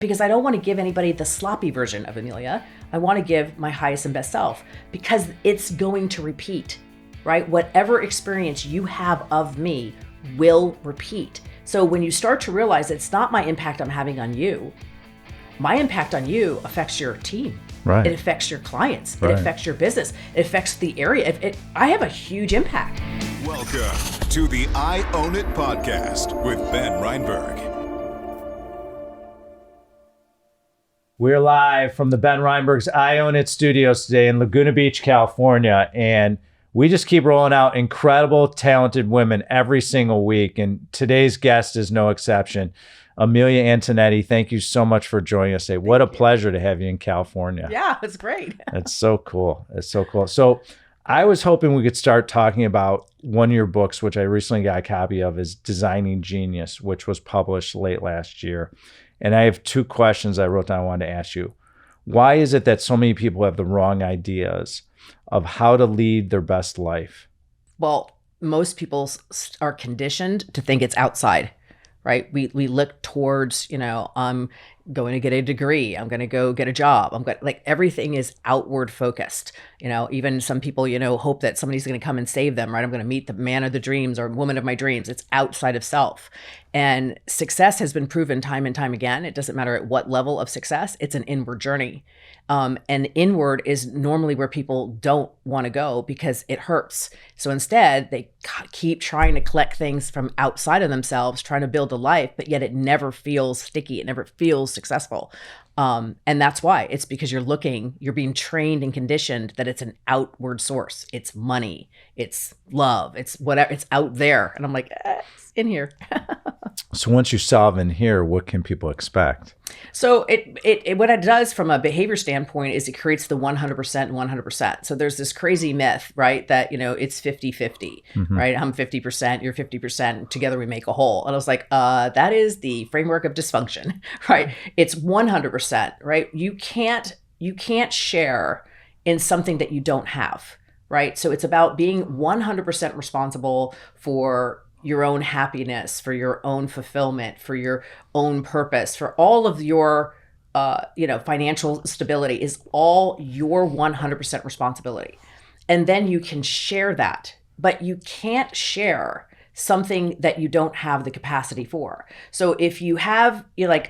because I don't want to give anybody the sloppy version of Amilya. I want to give my highest and best self, because it's going to repeat, right? Whatever experience you have of me will repeat. So when you start to realize it's not my impact I'm having on you, my impact on you affects your team. Right. It affects your clients. Right. It affects your business. It affects the area. I have a huge impact. Welcome to the I Own It podcast with Ben Reinberg. We're live from the Ben Reinberg's I Own It studios today in Laguna Beach, California. And we just keep rolling out incredible, talented women every single week. And today's guest is no exception. Amilya Antonetti, thank you so much for joining us today. What a pleasure to have you in California. Yeah, it's great. It's so cool. It's so cool. So I was hoping we could start talking about one of your books, which I recently got a copy of, is Designing Genius, which was published late last year. And I have two questions I wrote down I wanted to ask you. Why is it that so many people have the wrong ideas of how to lead their best life? Well, most people are conditioned to think it's outside, right? We look towards, I'm going to get a degree. I'm going to go get a job. Everything is outward focused. Even some people, hope that somebody's going to come and save them, right? I'm going to meet the man of the dreams or woman of my dreams. It's outside of self. And success has been proven time and time again. It doesn't matter at what level of success, it's an inward journey. And inward is normally where people don't want to go because it hurts. So instead, they keep trying to collect things from outside of themselves, trying to build a life, but yet it never feels sticky. It never feels successful. And that's why. It's because you're being trained and conditioned that it's an outward source. It's money, it's love, it's whatever, it's out there. And I'm like, it's in here. So once you solve in here, what can people expect? So what it does from a behavior standpoint is it creates the 100% and 100%. So there's this crazy myth, right? That, it's 50-50, right? I'm 50%, you're 50%, together we make a whole. And I was like, that is the framework of dysfunction, right? It's 100%, right? You can't share in something that you don't have, right? So it's about being 100% responsible for your own happiness, for your own fulfillment, for your own purpose, for all of your, financial stability is all your 100% responsibility. And then you can share that, but you can't share something that you don't have the capacity for. So if you have,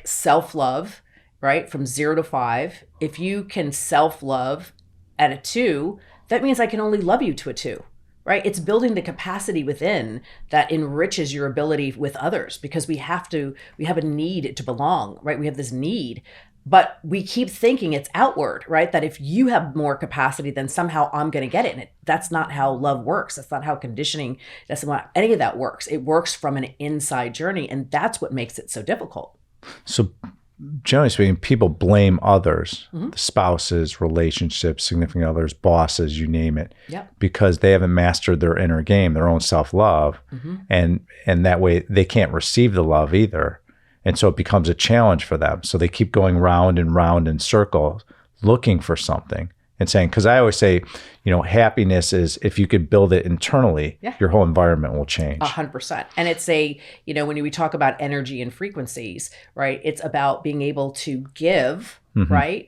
self-love, right, from 0 to 5, if you can self-love at a 2, that means I can only love you to a 2. Right? It's building the capacity within that enriches your ability with others, because we have a need to belong, right? We have this need, but we keep thinking it's outward, right? That if you have more capacity, then somehow I'm going to get it. And that's not how love works. That's not how conditioning, that's not any of that works. It works from an inside journey. And that's what makes it so difficult. So generally speaking, people blame others, spouses, relationships, significant others, bosses, you name it, because they haven't mastered their inner game, their own self-love. And that way they can't receive the love either. And so it becomes a challenge for them. So they keep going round and round in circles, looking for something and saying, because I always say, happiness is, if you could build it internally, your whole environment will change. 100%. And it's when we talk about energy and frequencies, right, it's about being able to give, right?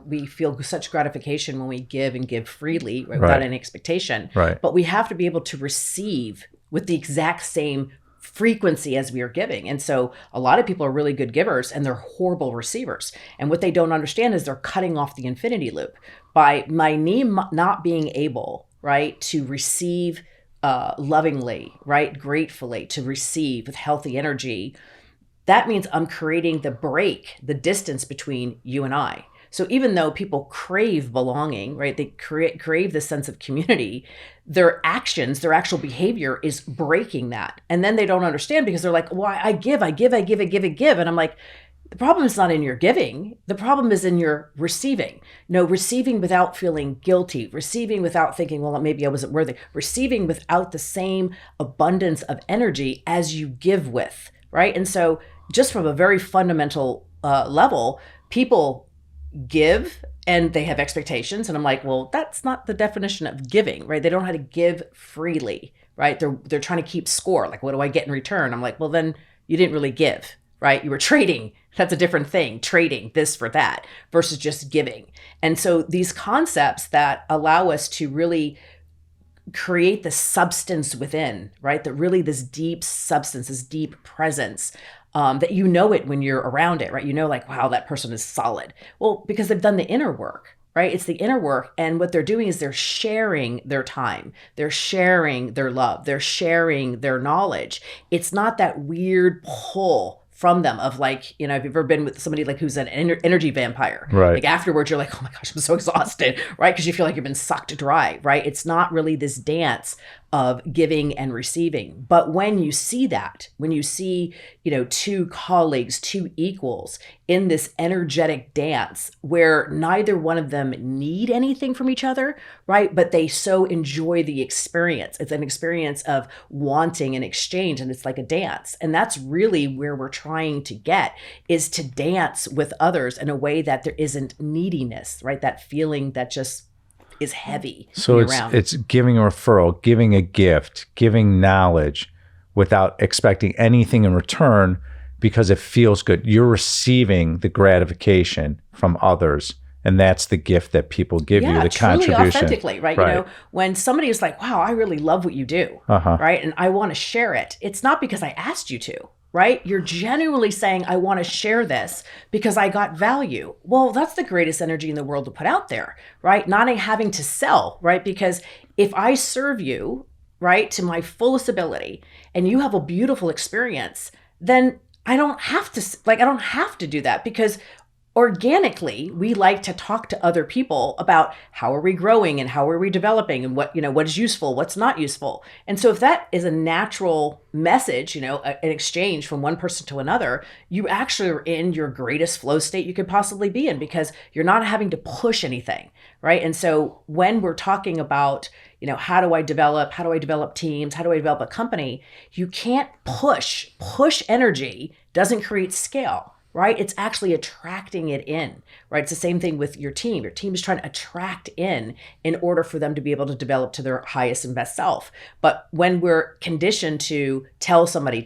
We feel such gratification when we give and give freely, right, without any expectation. Right. But we have to be able to receive with the exact same frequency as we are giving. And so a lot of people are really good givers and they're horrible receivers. And what they don't understand is they're cutting off the infinity loop by my knee not being able, right, to receive lovingly, right, gratefully, to receive with healthy energy. That means I'm creating the distance between you and I. So even though people crave belonging, right, they crave this sense of community, their actions, their actual behavior is breaking that. And then they don't understand because they're like, well, I give. And I'm like, the problem is not in your giving. The problem is in your receiving. Receiving without feeling guilty, receiving without thinking, well, maybe I wasn't worthy, receiving without the same abundance of energy as you give with, right? And so just from a very fundamental level, people give and they have expectations. And I'm like, well, that's not the definition of giving, right? They don't know how to give freely, right? They're trying to keep score. Like, what do I get in return? I'm like, well, then you didn't really give, right? You were trading. That's a different thing, trading this for that versus just giving. And so these concepts that allow us to really create the substance within, right? That really this deep substance, this deep presence, that you know it when you're around it, right? You know, like, wow, that person is solid. Well, because they've done the inner work, right? It's the inner work. And what they're doing is they're sharing their time. They're sharing their love. They're sharing their knowledge. It's not that weird pull from them of like, you know, have you ever been with somebody like who's an energy vampire? Right. Like afterwards, you're like, oh my gosh, I'm so exhausted, right? Because you feel like you've been sucked dry, right? It's not really this dance of giving and receiving. But when you see that, when you see, you know, two colleagues, two equals in this energetic dance where neither one of them need anything from each other, right? But they so enjoy the experience. It's an experience of wanting an exchange, and it's like a dance. And that's really where we're trying to get, is to dance with others in a way that there isn't neediness, right? That feeling that just is heavy. So it's giving a referral, giving a gift, giving knowledge without expecting anything in return because it feels good. You're receiving the gratification from others, and that's the gift that people give you, the truly contribution. Authentically, right? You know, when somebody is like, wow, I really love what you do, right? And I want to share it. It's not because I asked you to, right? You're genuinely saying, I want to share this because I got value. Well, that's the greatest energy in the world to put out there, right? Not having to sell, right? Because if I serve you, right, to my fullest ability and you have a beautiful experience, then I don't have to do that, because organically, we like to talk to other people about how are we growing and how are we developing and what, you know, what is useful, what's not useful. And so if that is a natural message, you know, an exchange from one person to another, you actually are in your greatest flow state you could possibly be in, because you're not having to push anything, right? And so when we're talking about, you know, how do I develop teams? How do I develop a company? You can't push energy doesn't create scale. Right? It's actually attracting it in, right? It's the same thing with your team. Your team is trying to attract in order for them to be able to develop to their highest and best self. But when we're conditioned to tell somebody,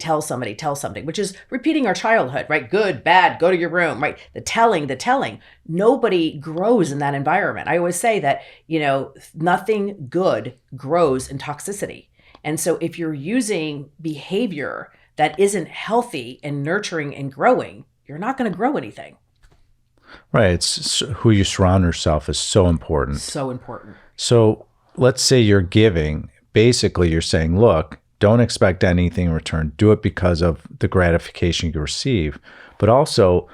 which is repeating our childhood, right? Good, bad, go to your room, right? The telling, nobody grows in that environment. I always say that, you know, nothing good grows in toxicity. And so if you're using behavior that isn't healthy and nurturing and growing, you're not going to grow anything. Right. It's who you surround yourself is so important. So important. So let's say you're giving. Basically, you're saying, look, don't expect anything in return. Do it because of the gratification you receive. But also,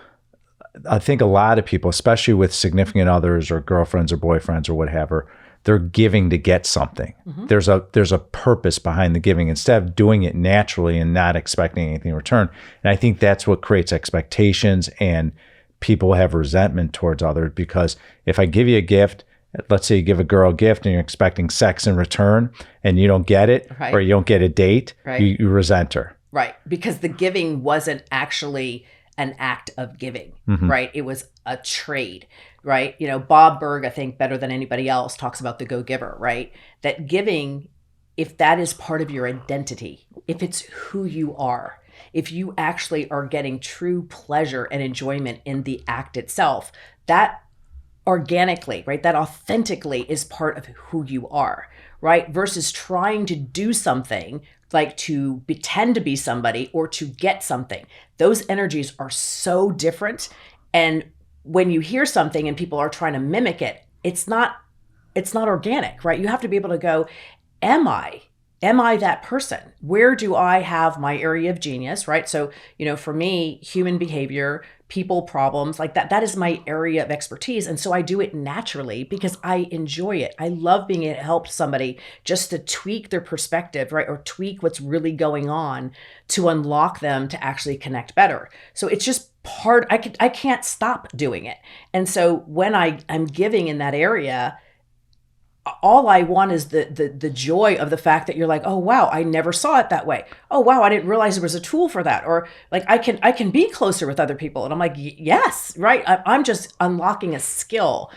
I think a lot of people, especially with significant others or girlfriends or boyfriends or whatever, they're giving to get something. Mm-hmm. There's a purpose behind the giving instead of doing it naturally and not expecting anything in return. And I think that's what creates expectations, and people have resentment towards others, because if I give you a gift, let's say you give a girl a gift and you're expecting sex in return and you don't get it, or you don't get a date, you resent her. Right. Because the giving wasn't actually an act of giving, right? It was a trade, right? You know, Bob Berg, I think better than anybody else, talks about the go-giver, right? That giving, if that is part of your identity, if it's who you are, if you actually are getting true pleasure and enjoyment in the act itself, that organically, right? That authentically is part of who you are, right? Versus trying to do something like to pretend to be somebody or to get something. Those energies are so different. And when you hear something and people are trying to mimic it, it's not organic, right? You have to be able to go, am I that person? Where do I have my area of genius, right? So, you know, for me, human behavior, people problems, like that is my area of expertise. And so I do it naturally because I enjoy it. I love being able to help somebody just to tweak their perspective, right? Or tweak what's really going on to unlock them to actually connect better. So it's just I can't stop doing it. And so when I'm giving in that area, all I want is the joy of the fact that you're like, oh, wow, I never saw it that way. Oh, wow, I didn't realize there was a tool for that. Or like, I can be closer with other people. And I'm like, yes, right. I'm just unlocking a skill,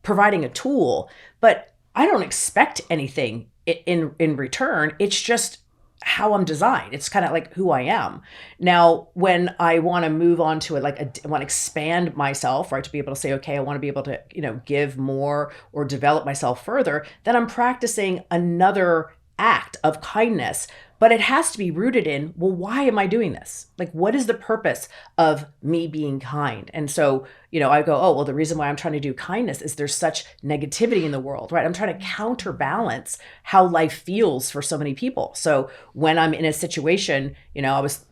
providing a tool, but I don't expect anything in return. It's just how I'm designed. It's kind of like who I am. Now, when I want to move on to it, I want to expand myself, right? To be able to say, okay, I want to be able to, give more or develop myself further, then I'm practicing another act of kindness. But it has to be rooted in, well, why am I doing this? Like, what is the purpose of me being kind? And so, I go, oh, well, the reason why I'm trying to do kindness is there's such negativity in the world, right? I'm trying to counterbalance how life feels for so many people. So when I'm in a situation, I was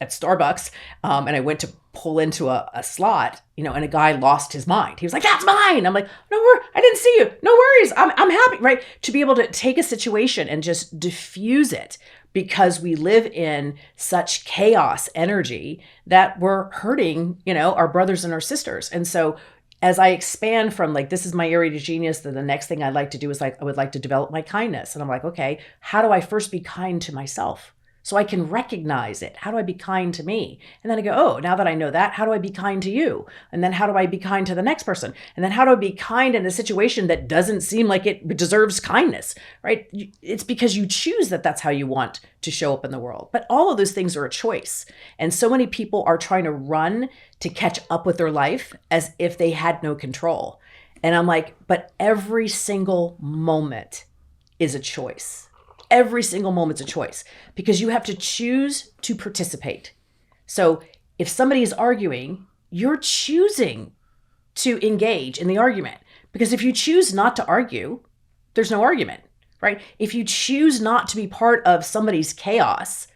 at Starbucks, and I went to pull into a slot, and a guy lost his mind. He was like, "That's mine." I'm like, "No, I didn't see you. No worries. I'm happy," right? To be able to take a situation and just diffuse it, because we live in such chaos energy that we're hurting, our brothers and our sisters. And so as I expand from like, this is my area of genius, then the next thing I'd like to do is I would like to develop my kindness. And I'm like, okay, how do I first be kind to myself? So I can recognize it. How do I be kind to me? And then I go, oh, now that I know that, how do I be kind to you? And then how do I be kind to the next person? And then how do I be kind in a situation that doesn't seem like it deserves kindness, right? It's because you choose that that's how you want to show up in the world. But all of those things are a choice. And so many people are trying to run to catch up with their life as if they had no control. And I'm like, but every single moment is a choice. Every single moment's a choice, because you have to choose to participate. So if somebody is arguing, you're choosing to engage in the argument, because if you choose not to argue, there's no argument, right? If you choose not to be part of somebody's chaos,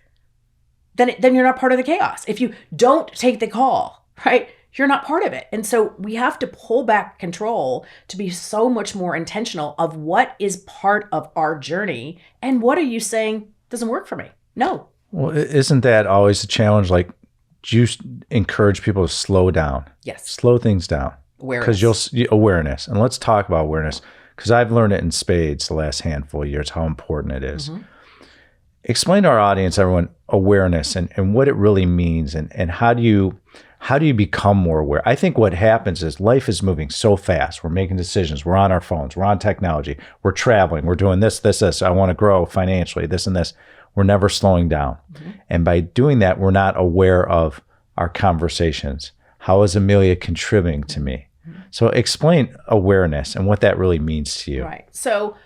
then you're not part of the chaos. If you don't take the call, right, you're not part of it. And so we have to pull back control to be so much more intentional of what is part of our journey and what are you saying doesn't work for me. No. Well, isn't that always a challenge? Like, do you encourage people to slow down? Yes. Slow things down. Awareness. Because awareness. And let's talk about awareness, because I've learned it in spades the last handful of years, how important it is. Mm-hmm. Explain to our audience, everyone, awareness and what it really means, and how do you become more aware? I think what happens is life is moving so fast. We're making decisions. We're on our phones. We're on technology. We're traveling. We're doing this. I want to grow financially, this and this. We're never slowing down. Mm-hmm. And by doing that, we're not aware of our conversations. How is Amelia contributing to me? Mm-hmm. So explain awareness and what that really means to you. Right. So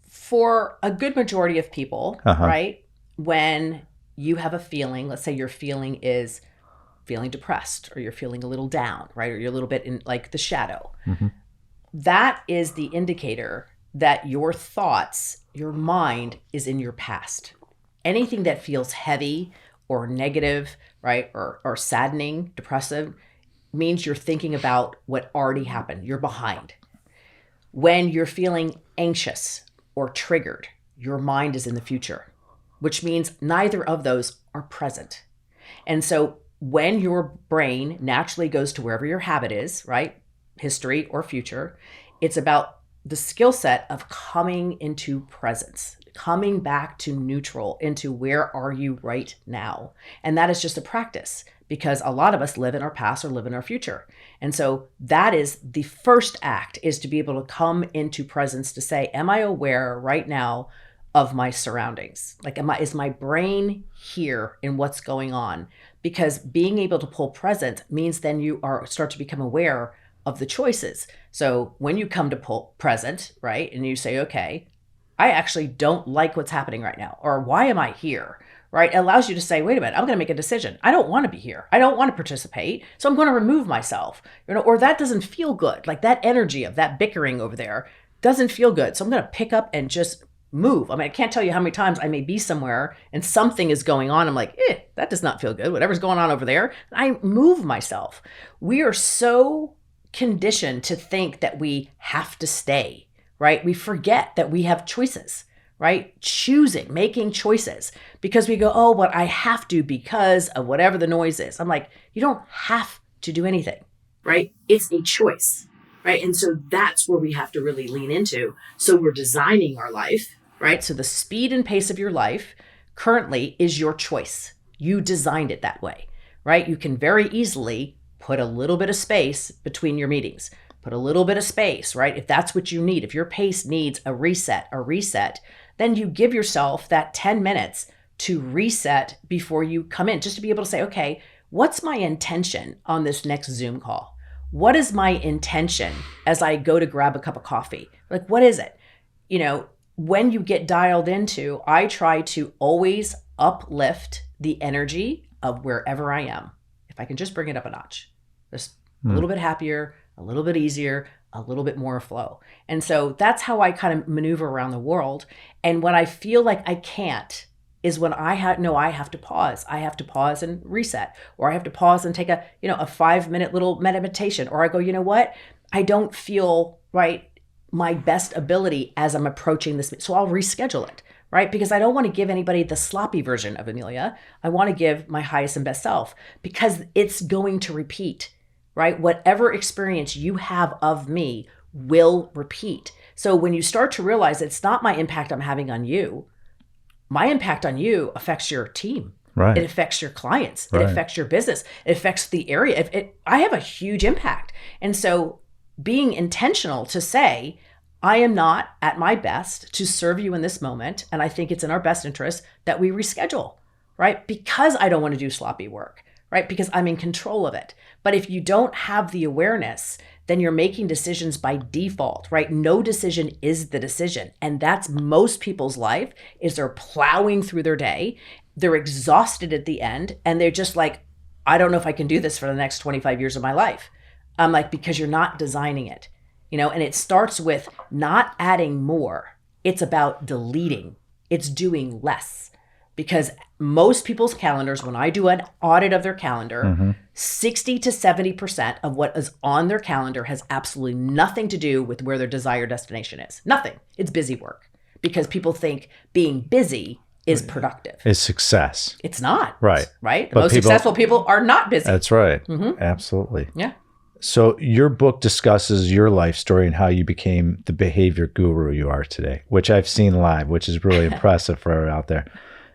for a good majority of people, right, when you have a feeling, let's say your feeling is feeling depressed, or you're feeling a little down, right? Or you're a little bit in like the shadow. Mm-hmm. That is the indicator that your thoughts, your mind is in your past. Anything that feels heavy or negative, right? Or saddening, depressive, means you're thinking about what already happened. You're behind. When you're feeling anxious or triggered, your mind is in the future, which means neither of those are present. And so when your brain naturally goes to wherever your habit is, right? History or future, it's about the skill set of coming into presence, coming back to neutral, into where are you right now? And that is just a practice, because a lot of us live in our past or live in our future. And so that is the first act, is to be able to come into presence, to say, am I aware right now of my surroundings? Like, is my brain here in what's going on? Because being able to pull present means then you start to become aware of the choices. So when you come to pull present, right, and you say, okay, I actually don't like what's happening right now, or why am I here, right? It allows you to say, wait a minute, I'm going to make a decision. I don't want to be here. I don't want to participate. So I'm going to remove myself, or that doesn't feel good. Like that energy of that bickering over there doesn't feel good. So I'm going to pick up and just move. I mean, I can't tell you how many times I may be somewhere and something is going on. I'm like, that does not feel good. Whatever's going on over there. I move myself. We are so conditioned to think that we have to stay, right? We forget that we have choices, right? Choosing, making choices, because we go, oh, but I have to because of whatever the noise is. I'm like, you don't have to do anything, right? It's a choice, right? And so that's where we have to really lean into. So we're designing our life, right? So the speed and pace of your life currently is your choice. You designed it that way, right? You can very easily put a little bit of space between your meetings, put a little bit of space, right? If that's what you need, if your pace needs a reset, then you give yourself that 10 minutes to reset before you come in, just to be able to say, okay, what's my intention on this next Zoom call? What is my intention as I go to grab a cup of coffee? Like, what is it? When you get dialed into, I try to always uplift the energy of wherever I am. If I can just bring it up a notch, just a little bit happier, a little bit easier, a little bit more flow. And so that's how I kind of maneuver around the world. And when I feel like I can't, is when I have to pause. I have to pause and reset, or I have to pause and take a 5-minute little meditation, or I go, you know what? I don't feel my best ability as I'm approaching this. So I'll reschedule it, right? Because I don't want to give anybody the sloppy version of Amilya. I want to give my highest and best self, because it's going to repeat, right? Whatever experience you have of me will repeat. So when you start to realize it's not my impact I'm having on you, my impact on you affects your team. Right. It affects your clients. Right. It affects your business. It affects the area. I have a huge impact. And so being intentional to say, I am not at my best to serve you in this moment, and I think it's in our best interest that we reschedule, right? Because I don't want to do sloppy work, right? Because I'm in control of it. But if you don't have the awareness, then you're making decisions by default, right? No decision is the decision. And that's most people's life, is they're plowing through their day. They're exhausted at the end. And they're just like, I don't know if I can do this for the next 25 years of my life. I'm like, because you're not designing it, and it starts with not adding more. It's about deleting. It's doing less. Because most people's calendars, when I do an audit of their calendar, 60 to 70% of what is on their calendar has absolutely nothing to do with where their desired destination is. Nothing. It's busy work. Because people think being busy is productive. It's success. It's not. Right. Right? The most successful people are not busy. That's right. Absolutely. Yeah. So your book discusses your life story and how you became the behavior guru you are today, which I've seen live, which is really impressive for everyone out there.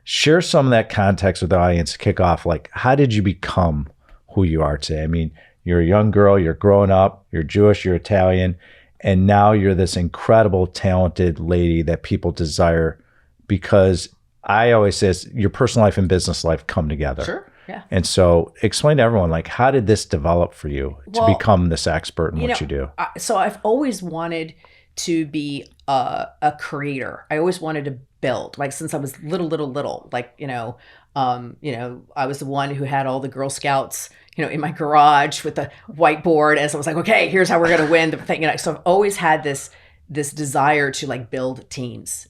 Share some of that context with the audience to kick off. Like, how did you become who you are today? I mean, you're a young girl, you're growing up, you're Jewish, you're Italian, and now you're this incredible, talented lady that people desire, because I always say your personal life and business life come together. Sure. Yeah. And so explain to everyone, like, how did this develop for you to become this expert in what you do? So I've always wanted to be a creator. I always wanted to build, like, since I was little, like, I was the one who had all the Girl Scouts, in my garage with the whiteboard, as I was like, okay, here's how we're going to win the thing. So I've always had this desire to, like, build teams.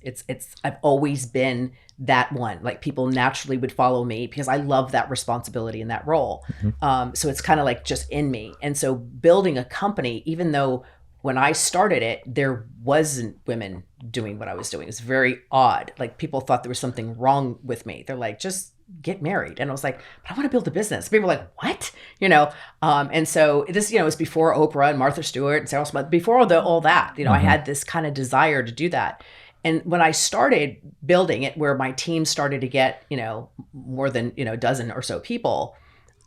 I've always been that one. Like, people naturally would follow me because I love that responsibility and that role. So it's kind of like just in me. And so building a company, even though when I started it, there wasn't women doing what I was doing. It's very odd. Like, people thought there was something wrong with me. They're like, just get married. And I was like, but I want to build a business. People were like, what? And so this, it was before Oprah and Martha Stewart and Sarah Smith, before all that, I had this kind of desire to do that. And when I started building it, where my team started to get, more than, a dozen or so people,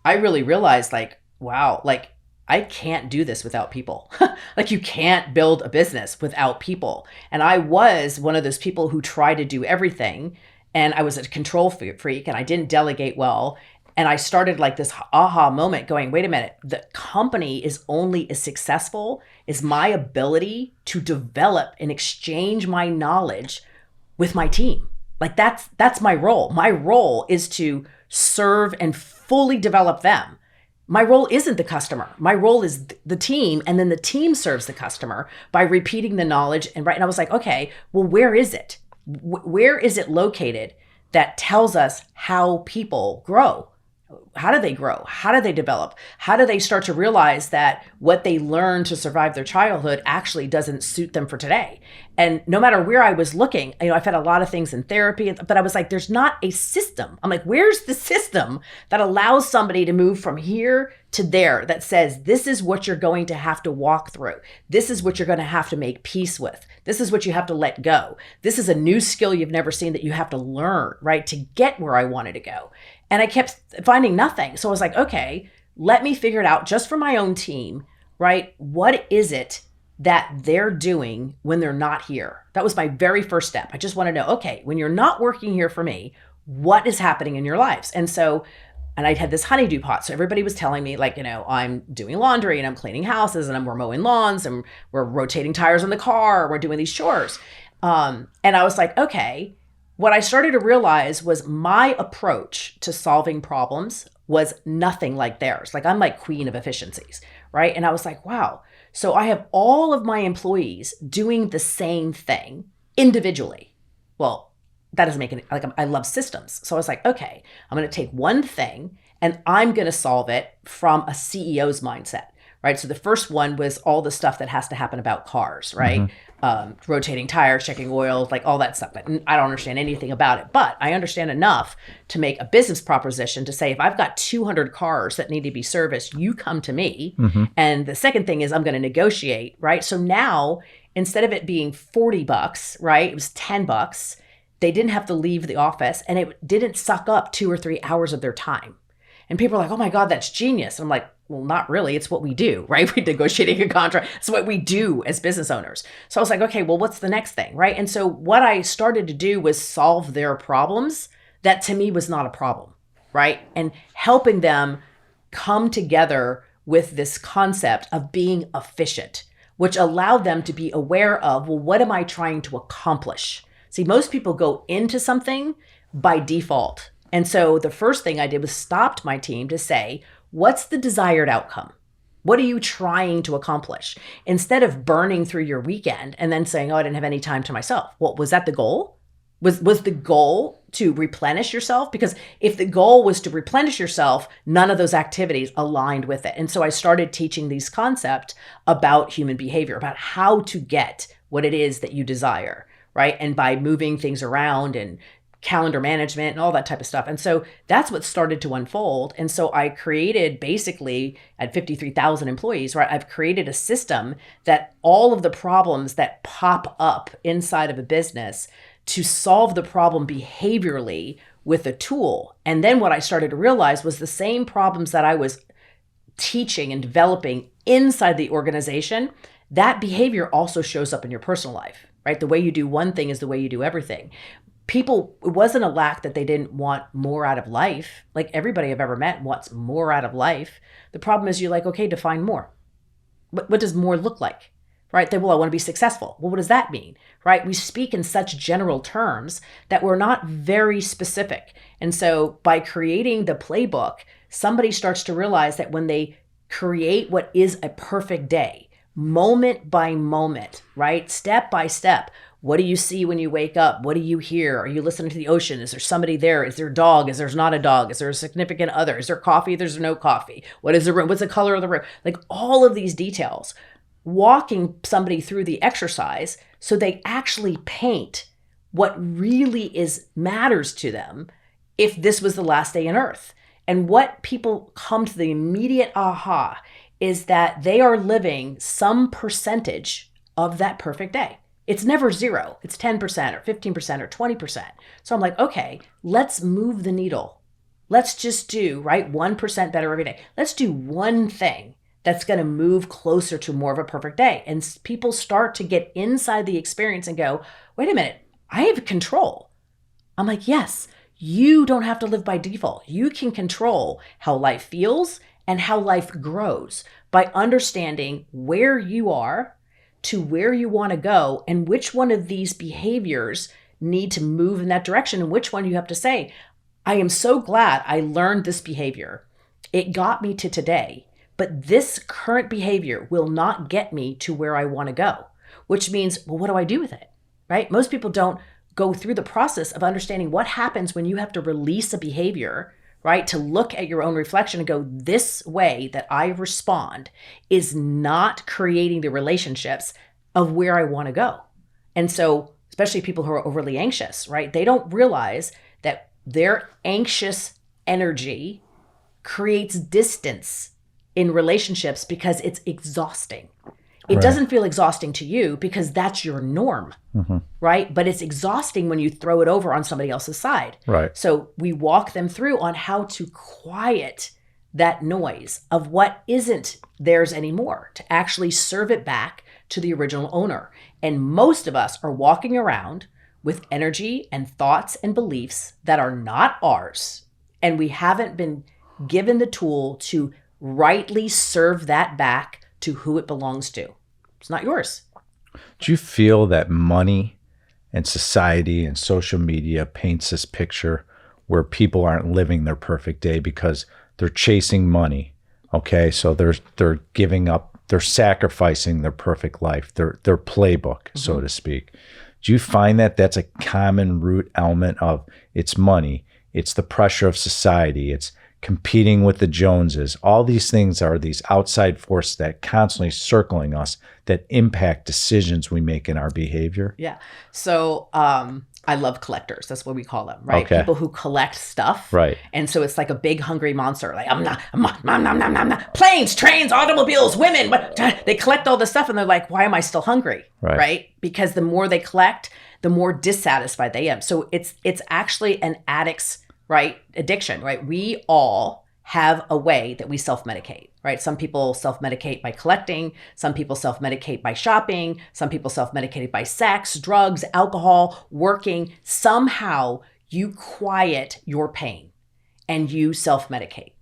I really realized, like, wow, like, I can't do this without people. Like, you can't build a business without people. And I was one of those people who tried to do everything. And I was a control freak, and I didn't delegate well. And I started, like, this aha moment going, wait a minute, the company is only as successful as my ability to develop and exchange my knowledge with my team. Like, that's my role. My role is to serve and fully develop them. My role isn't the customer. My role is the team, and then the team serves the customer by repeating the knowledge. And I was like, okay, well, where is it? Where is it located that tells us how people grow? How do they grow? How do they develop? How do they start to realize that what they learned to survive their childhood actually doesn't suit them for today? And no matter where I was looking, I've had a lot of things in therapy, but I was like, there's not a system. I'm like, where's the system that allows somebody to move from here to there, that says, this is what you're going to have to walk through. This is what you're going to have to make peace with. This is what you have to let go. This is a new skill you've never seen that you have to learn, right, to get where I wanted to go. And I kept finding nothing. So I was like, okay, let me figure it out just for my own team, right? What is it that they're doing when they're not here. That was my very first step. I just want to know, okay, when you're not working here for me, what is happening in your lives? And I had this honeydew pot. So everybody was telling me like, I'm doing laundry and I'm cleaning houses and we're mowing lawns and we're rotating tires in the car. We're doing these chores. And I was like, okay, what I started to realize was my approach to solving problems was nothing like theirs. Like I'm like queen of efficiencies, right? And I was like, wow. So I have all of my employees doing the same thing individually. Well, that doesn't make any, like I love systems. So I was like, okay, I'm going to take one thing and I'm going to solve it from a CEO's mindset, right? So the first one was all the stuff that has to happen about cars, right? Rotating tires, checking oil, like all that stuff. But I don't understand anything about it, but I understand enough to make a business proposition to say, if I've got 200 cars that need to be serviced, you come to me. And the second thing is I'm going to negotiate, right? So now instead of it being $40, right? It was $10. They didn't have to leave the office and it didn't suck up 2 or 3 hours of their time. And people are like, oh my God, that's genius. And I'm like, well, not really. It's what we do, right? We're negotiating a contract. It's what we do as business owners. So I was like, okay, well, what's the next thing, right? And so what I started to do was solve their problems that to me was not a problem, right? And helping them come together with this concept of being efficient, which allowed them to be aware of, well, what am I trying to accomplish? See, most people go into something by default. And so the first thing I did was stopped my team to say, what's the desired outcome? What are you trying to accomplish? Instead of burning through your weekend and then saying, oh, I didn't have any time to myself. Well, was that the goal? Was the goal to replenish yourself? Because if the goal was to replenish yourself, none of those activities aligned with it. And so I started teaching these concepts about human behavior, about how to get what it is that you desire, right? And by moving things around and calendar management and all that type of stuff. And so that's what started to unfold. And so I created basically at 53,000 employees, right? I've created a system that all of the problems that pop up inside of a business to solve the problem behaviorally with a tool. And then what I started to realize was the same problems that I was teaching and developing inside the organization, that behavior also shows up in your personal life, right? The way you do one thing is the way you do everything. People, it wasn't a lack that they didn't want more out of life. Like everybody I've ever met wants more out of life. The problem is you're like, okay, define more. What does more look like? Right? They, well, I want to be successful. Well, what does that mean? Right? We speak in such general terms that we're not very specific. And so by creating the playbook, somebody starts to realize that when they create what is a perfect day, moment by moment, right? Step by step. What do you see when you wake up? What do you hear? Are you listening to the ocean? Is there somebody there? Is there a dog? Is there not a dog? Is there a significant other? Is there coffee? There's no coffee. What is the room? What's the color of the room? Like all of these details, walking somebody through the exercise so they actually paint what really matters to them if this was the last day on earth. And what people come to the immediate aha is that they are living some percentage of that perfect day. It's never zero. It's 10% or 15% or 20%. So I'm like, okay, let's move the needle. Let's just do, right, 1% better every day. Let's do one thing that's going to move closer to more of a perfect day. And people start to get inside the experience and go, wait a minute, I have control. I'm like, yes, you don't have to live by default. You can control how life feels and how life grows by understanding where you are to where you want to go and which one of these behaviors need to move in that direction and which one you have to say, I am so glad I learned this behavior. It got me to today, but this current behavior will not get me to where I want to go, which means, well, what do I do with it, right? Most people don't go through the process of understanding what happens when you have to release a behavior, right? To look at your own reflection and go, this way that I respond is not creating the relationships of where I want to go. And so, especially people who are overly anxious, right? They don't realize that their anxious energy creates distance in relationships because it's exhausting. It doesn't feel exhausting to you because that's your norm, right? But it's exhausting when you throw it over on somebody else's side. Right. So we walk them through on how to quiet that noise of what isn't theirs anymore, to actually serve it back to the original owner. And most of us are walking around with energy and thoughts and beliefs that are not ours. And we haven't been given the tool to rightly serve that back to who it belongs to. It's not yours. Do you feel that money and society and social media paints this picture where people aren't living their perfect day because they're chasing money? Okay, so they're giving up, they're sacrificing their perfect life, their playbook, so to speak. Do you find that that's a common root element of it's money, it's the pressure of society, it's competing with the Joneses? All these things are these outside forces that constantly circling us that impact decisions we make in our behavior. Yeah. So I love collectors. That's what we call them, right? Okay. People who collect stuff. Right. And so it's like a big hungry monster. Like, I'm not. Planes, trains, automobiles, women. They collect all this stuff and they're like, why am I still hungry? Right? Because the more they collect, the more dissatisfied they am. So it's actually an addict's addiction, right? We all have a way that we self-medicate, right? Some people self-medicate by collecting. Some people self-medicate by shopping. Some people self-medicate by sex, drugs, alcohol, working. Somehow you quiet your pain and you self-medicate.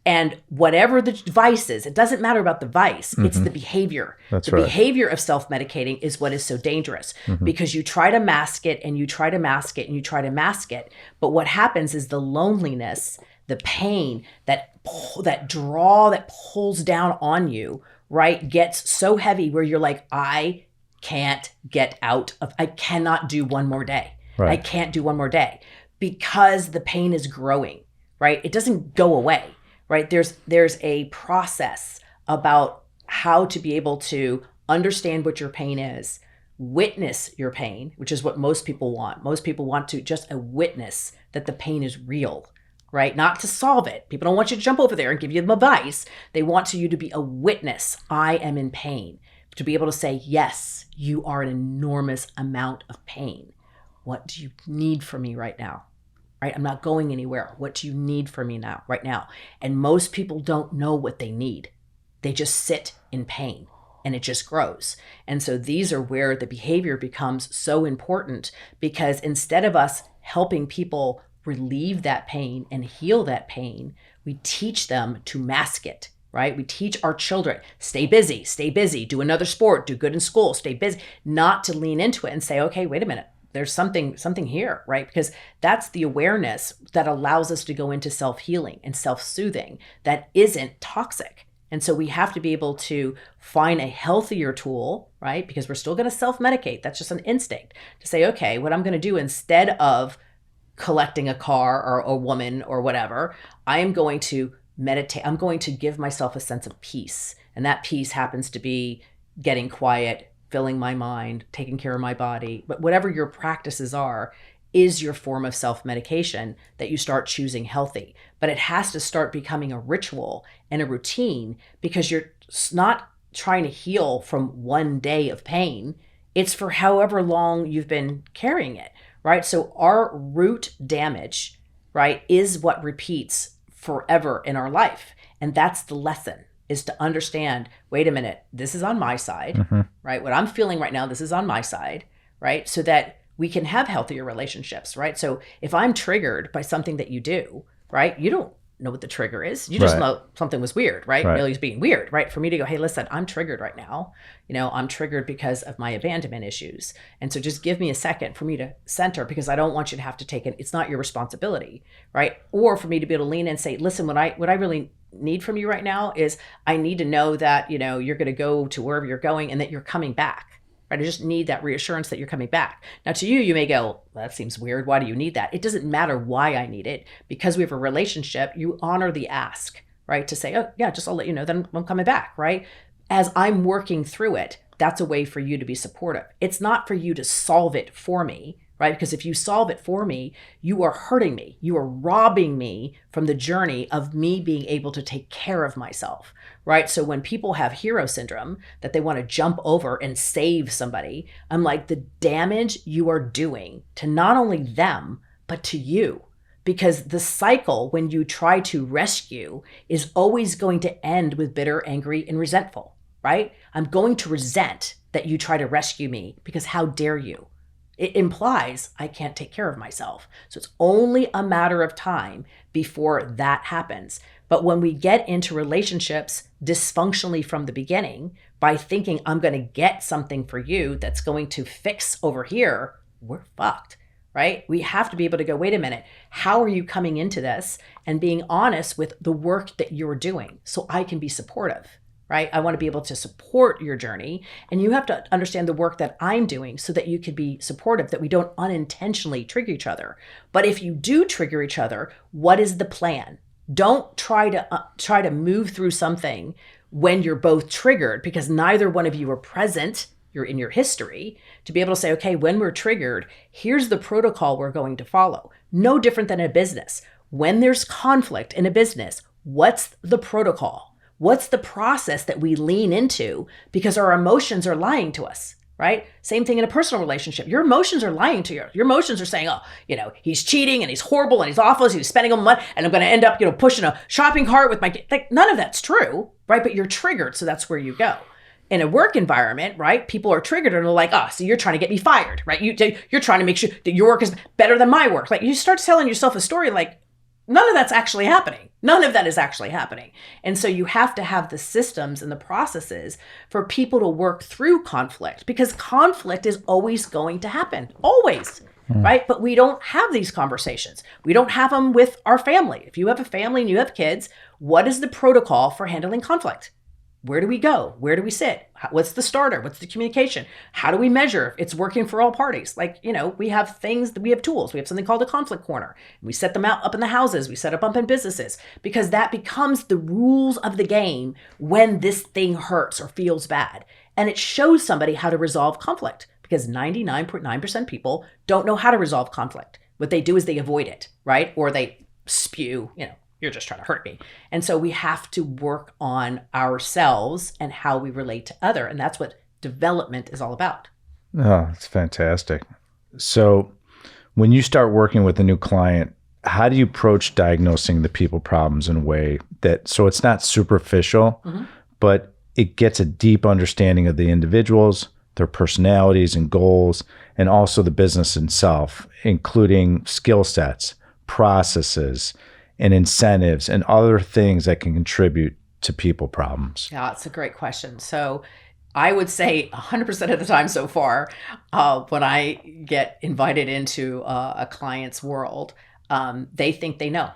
And whatever the vice is, it doesn't matter about the vice. It's the behavior. That's the behavior of self-medicating is what is so dangerous because you try to mask it and you try to mask it and you try to mask it. But what happens is the loneliness, the pain, that draw that pulls down on you, right, gets so heavy where you're like, I can't get out of, I cannot do one more day. Right. I can't do one more day because the pain is growing, right? It doesn't go away. Right? There's a process about how to be able to understand what your pain is, witness your pain, which is what most people want. Most people want to just a witness that the pain is real, right? Not to solve it. People don't want you to jump over there and give you advice. They want you to be a witness. I am in pain. To be able to say, yes, you are an enormous amount of pain. What do you need from me right now? Right? I'm not going anywhere. What do you need from me now, right now? And most people don't know what they need. They just sit in pain and it just grows. And so these are where the behavior becomes so important because instead of us helping people relieve that pain and heal that pain, we teach them to mask it, right? We teach our children, stay busy, do another sport, do good in school, stay busy, not to lean into it and say, okay, wait a minute. There's something here, right? Because that's the awareness that allows us to go into self-healing and self-soothing that isn't toxic. And so we have to be able to find a healthier tool, right? Because we're still going to self-medicate. That's just an instinct to say, okay, what I'm going to do instead of collecting a car or a woman or whatever, I am going to meditate. I'm going to give myself a sense of peace. And that peace happens to be getting quiet, filling my mind, taking care of my body, but whatever your practices are, is your form of self-medication that you start choosing healthy. But it has to start becoming a ritual and a routine because you're not trying to heal from one day of pain. It's for however long you've been carrying it, right? So our root damage, right, is what repeats forever in our life. And that's the lesson. Is to understand, wait a minute, this is on my side, right? What I'm feeling right now, this is on my side, right? So that we can have healthier relationships, right? So if I'm triggered by something that you do, right? You don't know what the trigger is. You just know something was weird, right? Millie's being weird, right? For me to go, hey, listen, I'm triggered right now. I'm triggered because of my abandonment issues. And so just give me a second for me to center because I don't want you to have to take it. It's not your responsibility, right? Or for me to be able to lean in and say, listen, what I really need from you right now is I need to know that, you're going to go to wherever you're going and that you're coming back. Right? I just need that reassurance that you're coming back. Now to you may go, well, that seems weird. Why do you need that? It doesn't matter why I need it because we have a relationship. You honor the ask, right? To say, oh yeah, just I'll let you know that I'm coming back, right? As I'm working through it, that's a way for you to be supportive. It's not for you to solve it for me, right? Because if you solve it for me, you are hurting me. You are robbing me from the journey of me being able to take care of myself, right? So when people have hero syndrome, that they want to jump over and save somebody, I'm like, the damage you are doing to not only them, but to you. Because the cycle, when you try to rescue, is always going to end with bitter, angry, and resentful, right? I'm going to resent that you try to rescue me, because how dare you? It implies I can't take care of myself. So it's only a matter of time before that happens. But when we get into relationships dysfunctionally from the beginning, by thinking I'm going to get something for you that's going to fix over here, we're fucked, right? We have to be able to go, wait a minute, how are you coming into this? And being honest with the work that you're doing so I can be supportive. Right? I want to be able to support your journey, and you have to understand the work that I'm doing so that you can be supportive, that we don't unintentionally trigger each other. But if you do trigger each other, what is the plan? Don't try to move through something when you're both triggered, because neither one of you are present. You're in your history to be able to say, okay, when we're triggered, here's the protocol we're going to follow. No different than a business. When there's conflict in a business, what's the protocol? What's the process that we lean into, because our emotions are lying to us, right? Same thing in a personal relationship. Your emotions are lying to you. Your emotions are saying, oh, he's cheating and he's horrible and he's awful. He's spending all money and I'm going to end up, pushing a shopping cart with my kid. Like, none of that's true, right? But you're triggered. So that's where you go. In a work environment, right? People are triggered and they're like, so you're trying to get me fired, right? You're trying to make sure that your work is better than my work. Like, you start telling yourself a story like, none of that's actually happening. None of that is actually happening. And so you have to have the systems and the processes for people to work through conflict, because conflict is always going to happen, always, right? But we don't have these conversations. We don't have them with our family. If you have a family and you have kids, what is the protocol for handling conflict? Where do we go? Where do we sit? What's the starter? What's the communication? How do we measure if it's working for all parties? Like, we have we have tools. We have something called a conflict corner. We set them up in the houses. We set up in businesses, because that becomes the rules of the game when this thing hurts or feels bad. And it shows somebody how to resolve conflict, because 99.9% people don't know how to resolve conflict. What they do is they avoid it, right? Or they spew, you're just trying to hurt me. And so we have to work on ourselves and how we relate to other. And that's what development is all about. Oh, it's fantastic. So when you start working with a new client, how do you approach diagnosing the people problems in a way that, so it's not superficial, but it gets a deep understanding of the individuals, their personalities and goals, and also the business itself, including skill sets, processes, and incentives and other things that can contribute to people problems? Yeah, it's a great question. So I would say 100% of the time so far, when I get invited into a client's world, they think they know.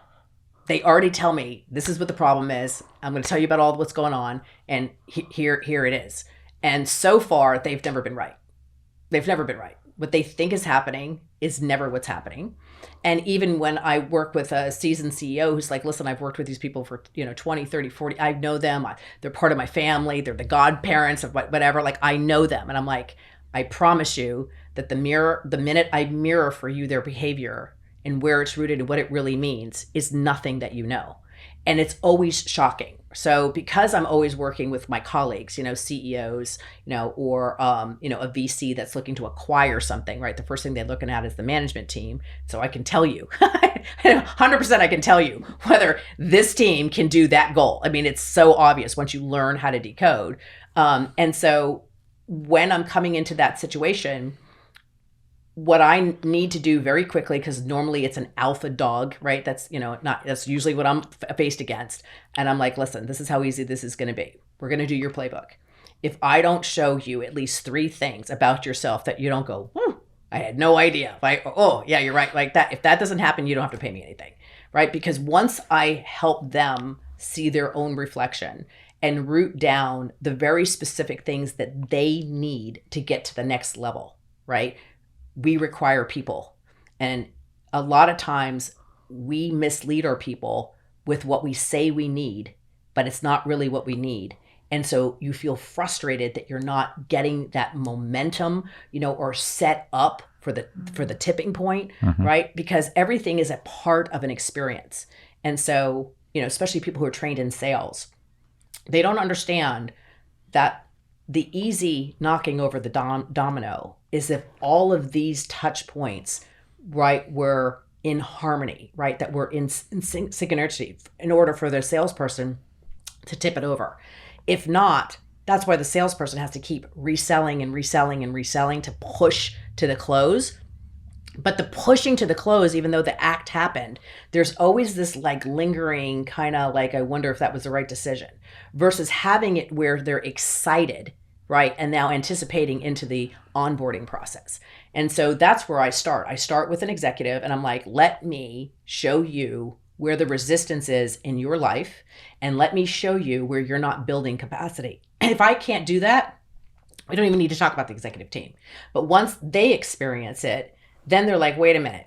They already tell me, this is what the problem is. I'm going to tell you about all what's going on. And here it is. And so far, they've never been right. They've never been right. What they think is happening is never what's happening. And even when I work with a seasoned CEO who's like, listen, I've worked with these people for 20, 30, 40, I know them. They're part of my family. They're the godparents of whatever. Like, I know them. And I'm like, I promise you that the minute I mirror for you their behavior and where it's rooted and what it really means is nothing that you know. And it's always shocking. So because I'm always working with my colleagues, CEOs, or, a VC that's looking to acquire something, right? The first thing they're looking at is the management team. So I can tell you, 100% I can tell you whether this team can do that goal. I mean, it's so obvious once you learn how to decode. And so when I'm coming into that situation, what I need to do very quickly, because normally it's an alpha dog, right? That's, that's usually what I'm faced against. And I'm like, listen, this is how easy this is going to be. We're going to do your playbook. If I don't show you at least 3 things about yourself that you don't go, I had no idea. Oh, yeah, you're right. Like that. If that doesn't happen, you don't have to pay me anything, right? Because once I help them see their own reflection and root down the very specific things that they need to get to the next level, right? We require people. And a lot of times we mislead our people with what we say we need, but it's not really what we need. And so you feel frustrated that you're not getting that momentum, or set up for the tipping point, right? Because everything is a part of an experience. And so, especially people who are trained in sales, they don't understand that the easy knocking over the domino is if all of these touch points, right, were in harmony, right, that were in synchronicity in order for the salesperson to tip it over. If not, That's why the salesperson has to keep reselling and reselling and reselling to push to the close. But the pushing to the close, even though the act happened, there's always this like lingering kind of like, I wonder if that was the right decision, versus having it where they're excited, right? And now anticipating into the onboarding process. And so that's where I start. I start with an executive and I'm like, let me show you where the resistance is in your life. And let me show you where you're not building capacity. And if I can't do that, we don't even need to talk about the executive team. But once they experience it, then they're like, wait a minute,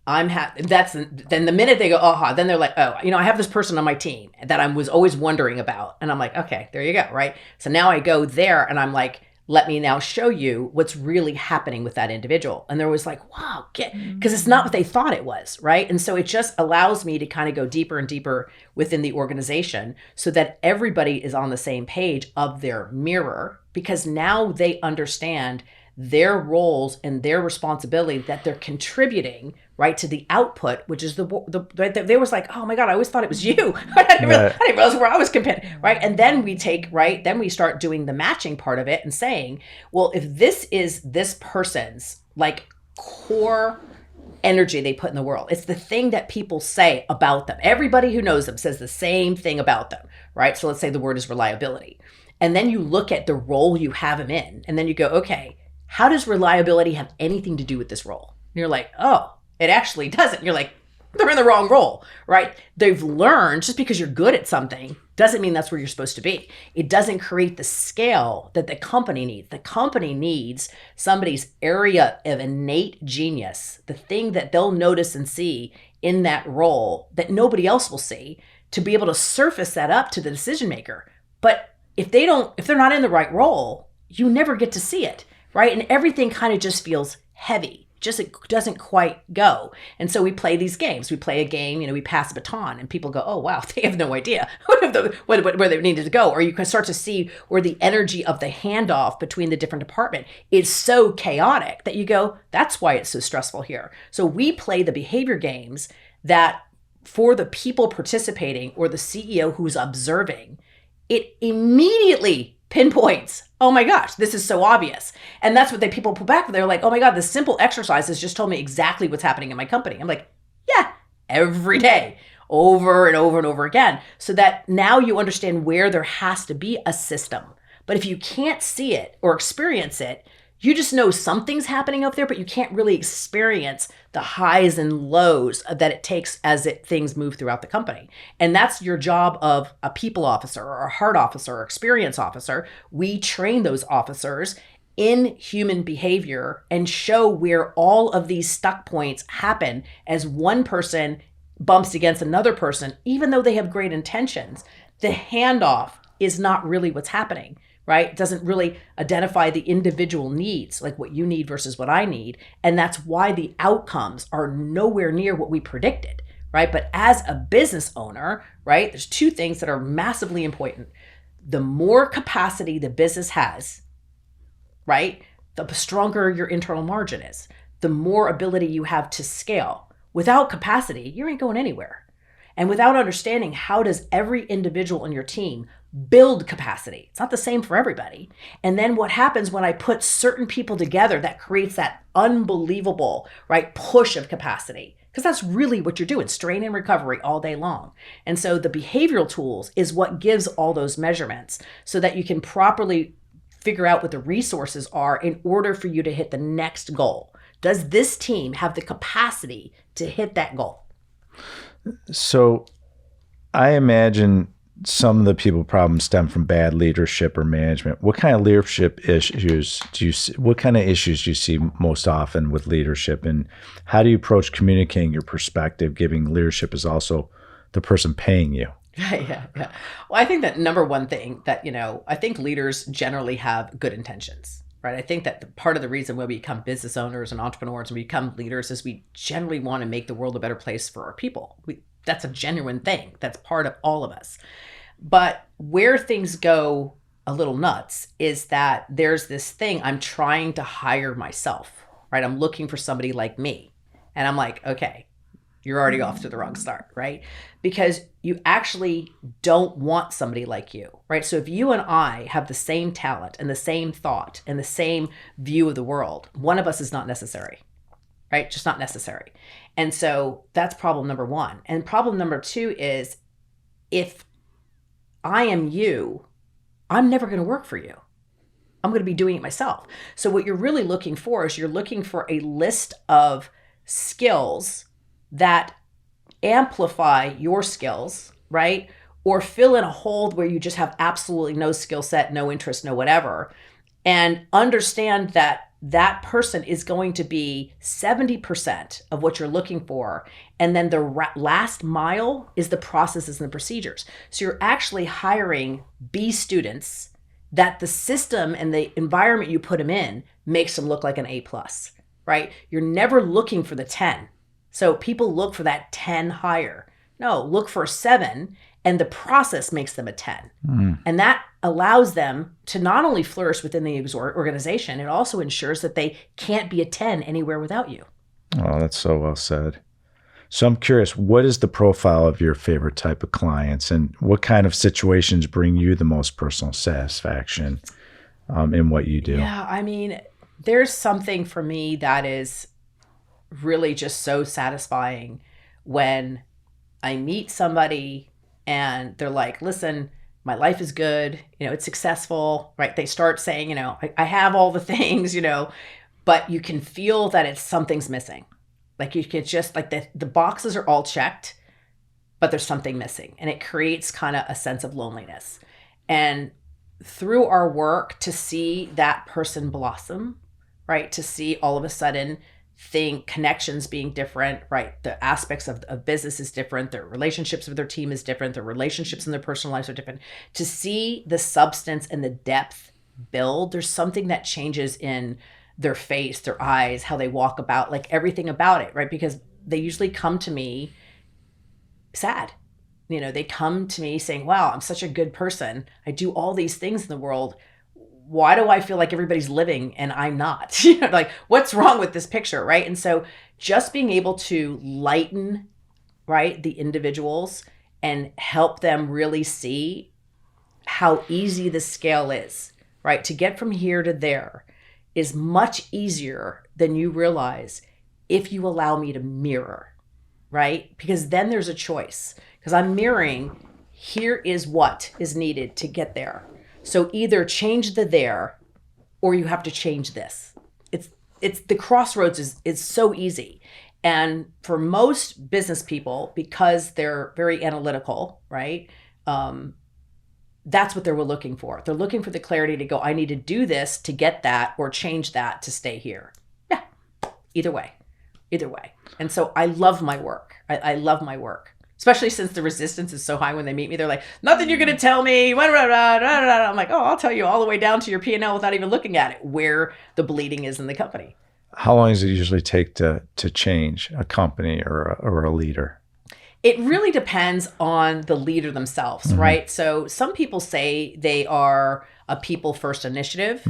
then the minute they go, then they're like, oh, I have this person on my team that I was always wondering about. And I'm like, okay, there you go. Right. So now I go there and I'm like, let me now show you what's really happening with that individual. And they're always like, wow, because it's not what they thought it was. Right. And so it just allows me to kind of go deeper and deeper within the organization so that everybody is on the same page of their mirror, because now they understand their roles and their responsibility that they're contributing right to the output, which is they was like, oh my God, I always thought it was you. I didn't realize where I was compared, right? And then we start doing the matching part of it and saying, well, if this is this person's like core energy they put in the world, it's the thing that people say about them. Everybody who knows them says the same thing about them, right? So let's say the word is reliability. And then you look at the role you have them in, and then you go, okay, how does reliability have anything to do with this role? And you're like, oh, it actually doesn't. You're like, they're in the wrong role, right? They've learned just because you're good at something doesn't mean that's where you're supposed to be. It doesn't create the scale that the company needs. The company needs somebody's area of innate genius, the thing that they'll notice and see in that role that nobody else will see, to be able to surface that up to the decision maker. But if they're not in the right role, you never get to see it. Right? And everything kind of just feels heavy. It doesn't quite go. And so we play these games. We play a game, we pass a baton and people go, oh, wow, they have no idea where they needed to go. Or you can start to see where the energy of the handoff between the different department is so chaotic that you go, that's why it's so stressful here. So we play the behavior games that for the people participating or the CEO who's observing, it immediately pinpoints, oh my gosh, this is so obvious. And that's what people pull back. They're like, oh my God, this simple exercise has just told me exactly what's happening in my company. I'm like, yeah, every day, over and over and over again. So that now you understand where there has to be a system. But if you can't see it or experience it, you just know something's happening up there, but you can't really experience the highs and lows that it takes as things move throughout the company. And that's your job of a people officer or a heart officer or experience officer. We train those officers in human behavior and show where all of these stuck points happen as one person bumps against another person, even though they have great intentions. The handoff is not really what's happening. Right? It doesn't really identify the individual needs, like what you need versus what I need. And that's why the outcomes are nowhere near what we predicted, right? But as a business owner, right, there's two things that are massively important. The more capacity the business has, right, the stronger your internal margin is, the more ability you have to scale. Without capacity, you ain't going anywhere. And without understanding how does every individual on your team build capacity. It's not the same for everybody. And then what happens when I put certain people together that creates that unbelievable, right, push of capacity. Because that's really what you're doing, strain and recovery all day long. And so the behavioral tools is what gives all those measurements so that you can properly figure out what the resources are in order for you to hit the next goal. Does this team have the capacity to hit that goal? So I imagine some of the people problems stem from bad leadership or management. What kind of leadership issues what kind of issues do you see most often with leadership, and how do you approach communicating your perspective, giving leadership is also the person paying you? Yeah. Well, I think that number one thing that, I think leaders generally have good intentions, right? I think that part of the reason why we become business owners and entrepreneurs and we become leaders is we generally want to make the world a better place for our people. That's a genuine thing. That's part of all of us. But where things go a little nuts is that there's this thing, I'm trying to hire myself, right? I'm looking for somebody like me. And I'm like, okay, You're already off to the wrong start, right? Because you actually don't want somebody like you, right? So if you and I have the same talent and the same thought and the same view of the world, one of us is not necessary, right? Just not necessary. And so that's problem number one. And problem number two is, if I am you, I'm never going to work for you. I'm going to be doing it myself. So what you're really looking for is you're looking for a list of skills that amplify your skills, right? Or fill in a hole where you just have absolutely no skill set, no interest, no whatever. And understand that that person is going to be 70% of what you're looking for. And then the last mile is the processes and the procedures. So you're actually hiring B students that the system and the environment you put them in makes them look like an A+, right? You're never looking for the 10. So people look for that 10 higher. No, look for a 7, and the process makes them a 10. And that allows them to not only flourish within the organization, it also ensures that they can't be a 10 anywhere without you. Oh, that's so well said. So I'm curious, what is the profile of your favorite type of clients, and what kind of situations bring you the most personal satisfaction in what you do? Yeah, I mean, there's something for me that is really just so satisfying when I meet somebody and they're like, listen, my life is good, it's successful, right? They start saying, I have all the things, but you can feel that it's something's missing. Like you could just like the boxes are all checked, but there's something missing, and it creates kind of a sense of loneliness. And through our work, to see that person blossom, right? To see all of a sudden connections being different, right? The aspects of business is different. Their relationships with their team is different. Their relationships in their personal lives are different. To see the substance and the depth build, there's something that changes in their face, their eyes, how they walk about, like everything about it, right? Because they usually come to me sad. They come to me saying, wow, I'm such a good person. I do all these things in the world. Why do I feel like everybody's living and I'm not? Like, what's wrong with this picture, right? And so just being able to lighten, right, the individuals and help them really see how easy the scale is, right? To get from here to there is much easier than you realize if you allow me to mirror, right? Because then there's a choice. Because I'm mirroring, here is what is needed to get there. So either change the there, or you have to change this. It's the crossroads is so easy. And for most business people, because they're very analytical, right? That's what they're looking for. They're looking for the clarity to go, I need to do this to get that, or change that to stay here. Yeah, either way. And so I love my work. I love my work. Especially since the resistance is so high when they meet me. They're like, nothing you're going to tell me. I'm like, oh, I'll tell you all the way down to your P&L without even looking at it, where the bleeding is in the company. How long does it usually take to change a company or a leader? It really depends on the leader themselves, right? So some people say they are a people first initiative,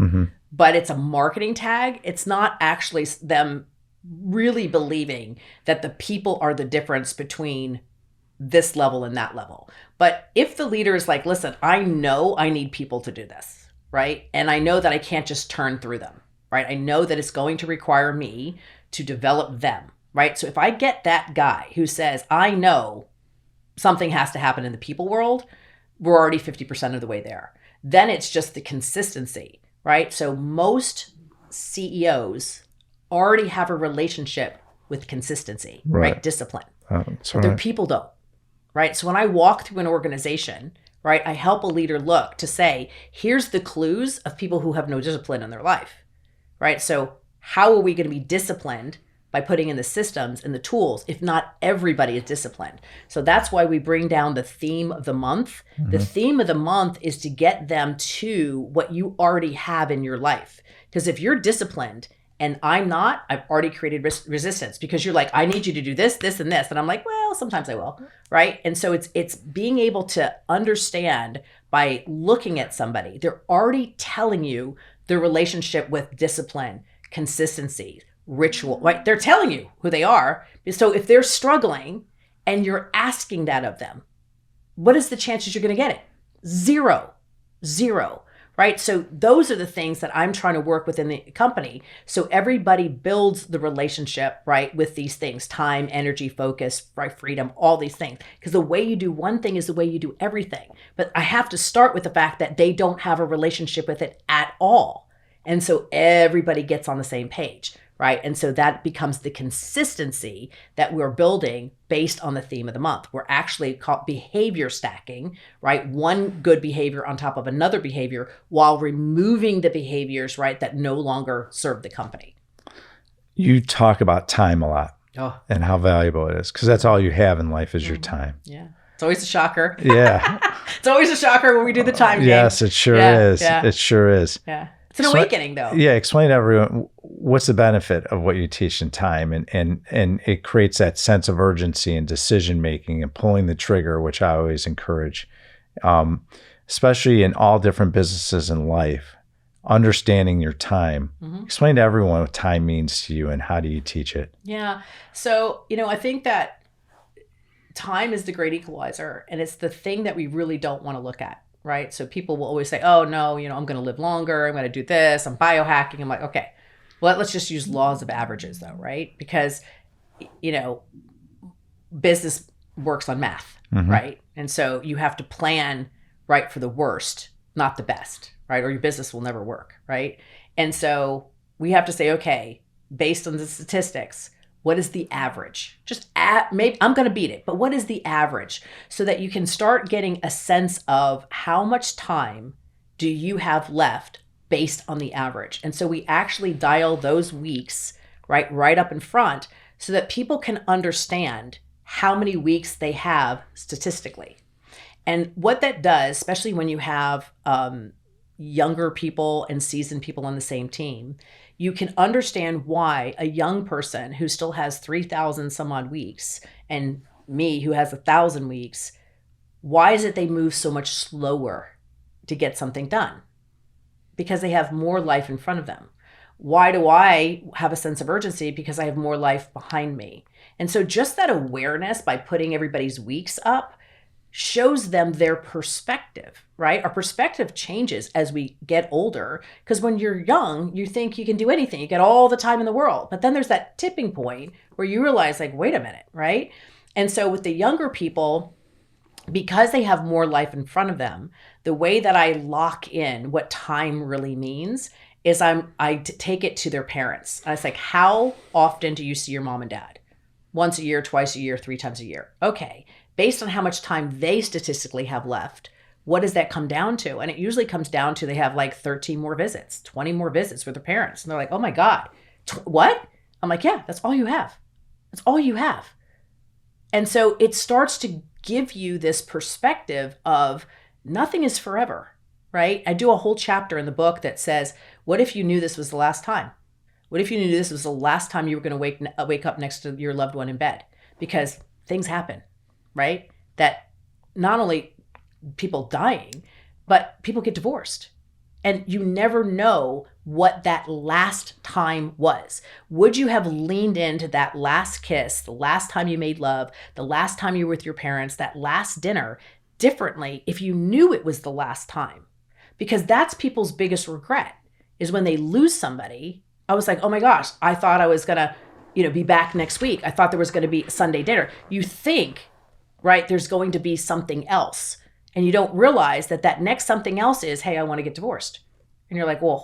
but it's a marketing tag. It's not actually them really believing that the people are the difference between this level and that level. But if the leader is like, listen, I know I need people to do this, right? And I know that I can't just turn through them, right? I know that it's going to require me to develop them, right? So if I get that guy who says, I know something has to happen in the people world, we're already 50% of the way there. Then it's just the consistency, right? So most CEOs already have a relationship with consistency, right? Discipline. But their people don't. Right. So when I walk through an organization, right, I help a leader look to say, here's the clues of people who have no discipline in their life. Right. So how are we going to be disciplined by putting in the systems and the tools if not everybody is disciplined? So that's why we bring down the theme of the month. The theme of the month is to get them to what you already have in your life. Because if you're disciplined and I'm not, I've already created resistance, because you're like, I need you to do this, this, and this. And I'm like, well, sometimes I will, right? And so it's being able to understand by looking at somebody, they're already telling you their relationship with discipline, consistency, ritual, right? They're telling you who they are. So if they're struggling and you're asking that of them, what is the chances you're going to get it? Zero, right? So those are the things that I'm trying to work within the company. So everybody builds the relationship, right, with these things: time, energy, focus, right, freedom, all these things. Because the way you do one thing is the way you do everything. But I have to start with the fact that they don't have a relationship with it at all. And so everybody gets on the same page, right? And so that becomes the consistency that we're building based on the theme of the month. We're actually called behavior stacking, right? One good behavior on top of another behavior while removing the behaviors, right, that no longer serve the company. You talk about time a lot and how valuable it is, because that's all you have in life is your time. Yeah. It's always a shocker. Yeah. It's always a shocker when we do the time game. Yes, it sure is. Yeah. It sure is. Yeah. It's an awakening, though. Yeah, explain to everyone what's the benefit of what you teach in time, and it creates that sense of urgency and decision making and pulling the trigger, which I always encourage, especially in all different businesses in life. Understanding your time. Explain to everyone what time means to you and how do you teach it? Yeah. So, I think that time is the great equalizer, and it's the thing that we really don't want to look at. Right? So people will always say, oh no, I'm going to live longer. I'm going to do this. I'm biohacking. I'm like, okay, well, let's just use laws of averages though, right? Because, business works on math, right? And so you have to plan, right, for the worst, not the best, right? Or your business will never work, right? And so we have to say, okay, based on the statistics, what is the average? Maybe I'm going to beat it, but what is the average? So that you can start getting a sense of how much time do you have left based on the average. And so we actually dial those weeks right up in front so that people can understand how many weeks they have statistically. And what that does, especially when you have younger people and seasoned people on the same team, you can understand why a young person who still has 3,000 some odd weeks and me who has 1,000 weeks, why is it they move so much slower to get something done? Because they have more life in front of them. Why do I have a sense of urgency? Because I have more life behind me. And so just that awareness by putting everybody's weeks up shows them their perspective, right? Our perspective changes as we get older, because when you're young, you think you can do anything. You get all the time in the world. But then there's that tipping point where you realize, like, wait a minute, right? And so with the younger people, because they have more life in front of them, the way that I lock in what time really means is I take it to their parents. I was like, how often do you see your mom and dad? Once a year, twice a year, 3 times a year. Okay. Based on how much time they statistically have left, what does that come down to? And it usually comes down to they have like 13 more visits, 20 more visits with their parents. And they're like, oh my God, what? I'm like, yeah, that's all you have. That's all you have. And so it starts to give you this perspective of nothing is forever, right? I do a whole chapter in the book that says, what if you knew this was the last time? What if you knew this was the last time you were going to wake up next to your loved one in bed? Because things happen. Right? That not only people dying, but people get divorced. And you never know what that last time was. Would you have leaned into that last kiss, the last time you made love, the last time you were with your parents, that last dinner differently if you knew it was the last time? Because that's people's biggest regret is when they lose somebody. I was like, oh my gosh, I thought I was going to, be back next week. I thought there was going to be a Sunday dinner. You think, right, there's going to be something else. And you don't realize that next something else is, hey, I want to get divorced. And you're like, well,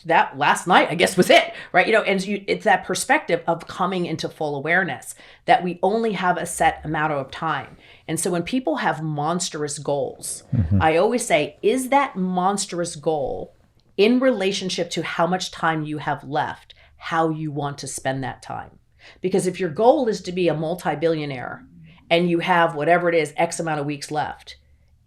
that last night, I guess, was it, right? It's that perspective of coming into full awareness that we only have a set amount of time. And so when people have monstrous goals, I always say, is that monstrous goal in relationship to how much time you have left, how you want to spend that time? Because if your goal is to be a multi-billionaire, and you have whatever it is, X amount of weeks left,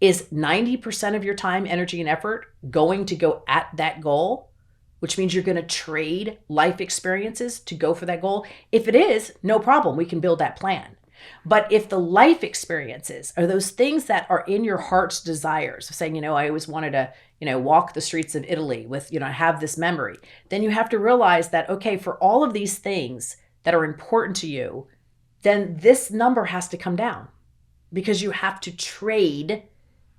is 90% of your time, energy, and effort going to go at that goal, which means you're going to trade life experiences to go for that goal? If it is, no problem. We can build that plan. But if the life experiences are those things that are in your heart's desires, of saying, I always wanted to, walk the streets of Italy with, have this memory. Then you have to realize that, okay, for all of these things that are important to you, then this number has to come down because you have to trade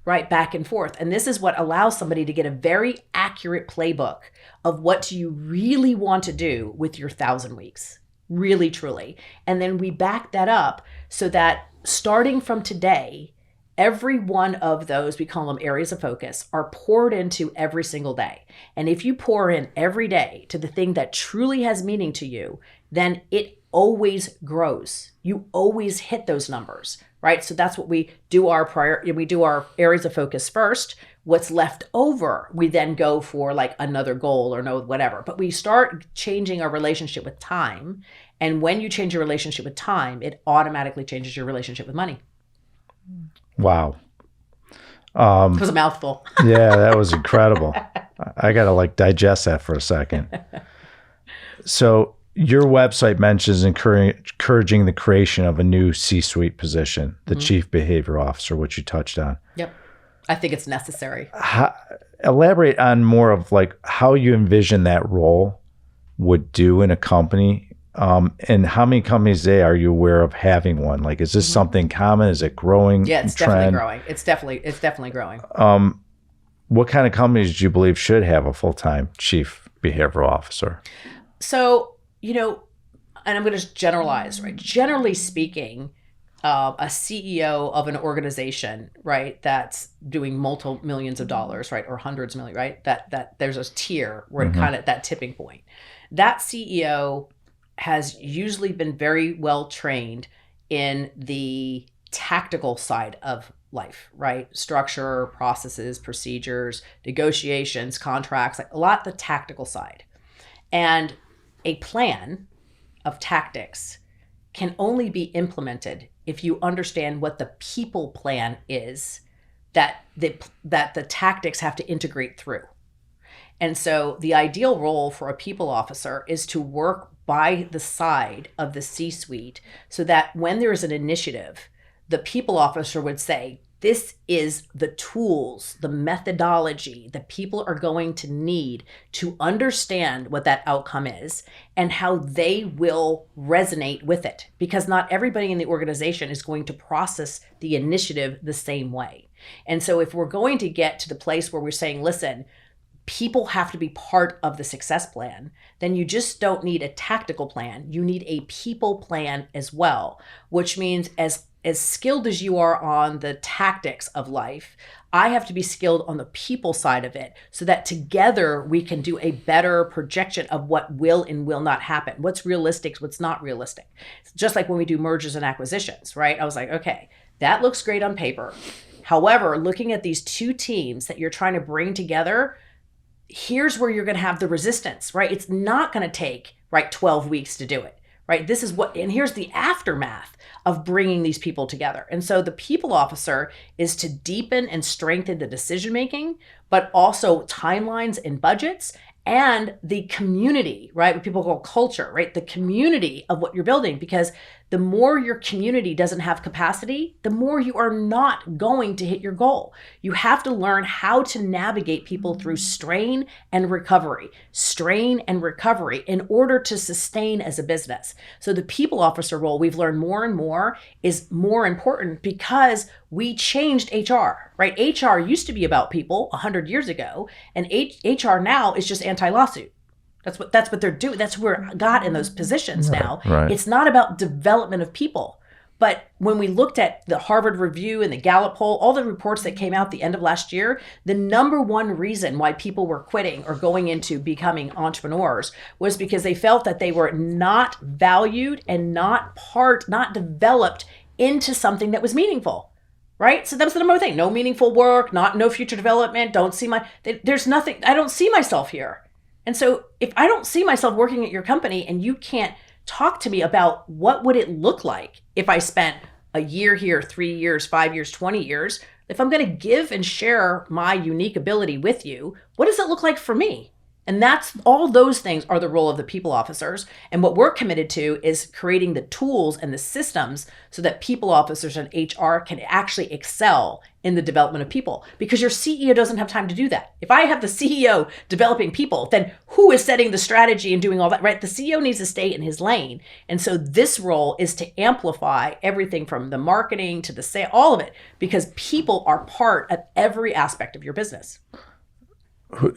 right back and forth. And this is what allows somebody to get a very accurate playbook of what do you really want to do with your 1,000 weeks, really, truly. And then we back that up so that starting from today, every one of those, we call them areas of focus, are poured into every single day. And if you pour in every day to the thing that truly has meaning to you, then it always grows. You always hit those numbers, right? So that's what we do. We do our areas of focus first. What's left over, we then go for like another goal or no whatever. But we start changing our relationship with time. And when you change your relationship with time, it automatically changes your relationship with money. Wow. It was a mouthful. Yeah, that was incredible. I got to digest that for a second. So your website mentions encouraging the creation of a new C-suite position, the chief behavior officer, which you touched on. Yep. I think it's necessary. Elaborate on more of how you envision that role would do in a company. And how many companies are you aware of having one? Is this something common? Is it growing? Yeah, it's definitely growing. It's definitely growing. What kind of companies do you believe should have a full-time chief behavioral officer? So, and I'm going to generalize, right? Generally speaking, a CEO of an organization, right, that's doing multiple millions of dollars, right, or hundreds of millions, right, that there's a tier where it kind of that tipping point. That CEO has usually been very well trained in the tactical side of life, right? Structure, processes, procedures, negotiations, contracts, a lot the tactical side. And a plan of tactics can only be implemented if you understand what the people plan is that the tactics have to integrate through. And so the ideal role for a people officer is to work by the side of the C-suite so that when there is an initiative, the people officer would say, this is the tools, the methodology that people are going to need to understand what that outcome is and how they will resonate with it. Because not everybody in the organization is going to process the initiative the same way. And so if we're going to get to the place where we're saying, listen, people have to be part of the success plan, then you just don't need a tactical plan. You need a people plan as well, which means as skilled as you are on the tactics of life, I have to be skilled on the people side of it so that together we can do a better projection of what will and will not happen. What's realistic, what's not realistic. It's just like when we do mergers and acquisitions, right? I was like, okay, that looks great on paper. However, looking at these two teams that you're trying to bring together, here's where you're going to have the resistance, right? It's not going to take 12 weeks to do it, right? This is and here's the aftermath of bringing these people together. And so the people officer is to deepen and strengthen the decision-making, but also timelines and budgets and the community, right? What people call culture, right? The community of what you're building, because the more your community doesn't have capacity, the more you are not going to hit your goal. You have to learn how to navigate people through strain and recovery in order to sustain as a business. So the people officer role, we've learned more and more, is more important because we changed HR, right? HR used to be about people 100 years ago, and HR now is just anti-lawsuit. That's what they're doing. That's where we're got in those positions now. Right. It's not about development of people. But when we looked at the Harvard Review and the Gallup poll, all the reports that came out the end of last year, the number one reason why people were quitting or going into becoming entrepreneurs was because they felt that they were not valued and not developed into something that was meaningful. Right? So that was the number one thing. No meaningful work, no future development, there's nothing, I don't see myself here. And so if I don't see myself working at your company and you can't talk to me about what would it look like if I spent a year here, 3 years, 5 years, 20 years, if I'm going to give and share my unique ability with you, what does it look like for me? And that's all those things are the role of the people officers. And what we're committed to is creating the tools and the systems so that people officers and HR can actually excel in the development of people, because your CEO doesn't have time to do that. If I have the CEO developing people, then who is setting the strategy and doing all that, right? The CEO needs to stay in his lane. And so this role is to amplify everything from the marketing to the sale, all of it, because people are part of every aspect of your business.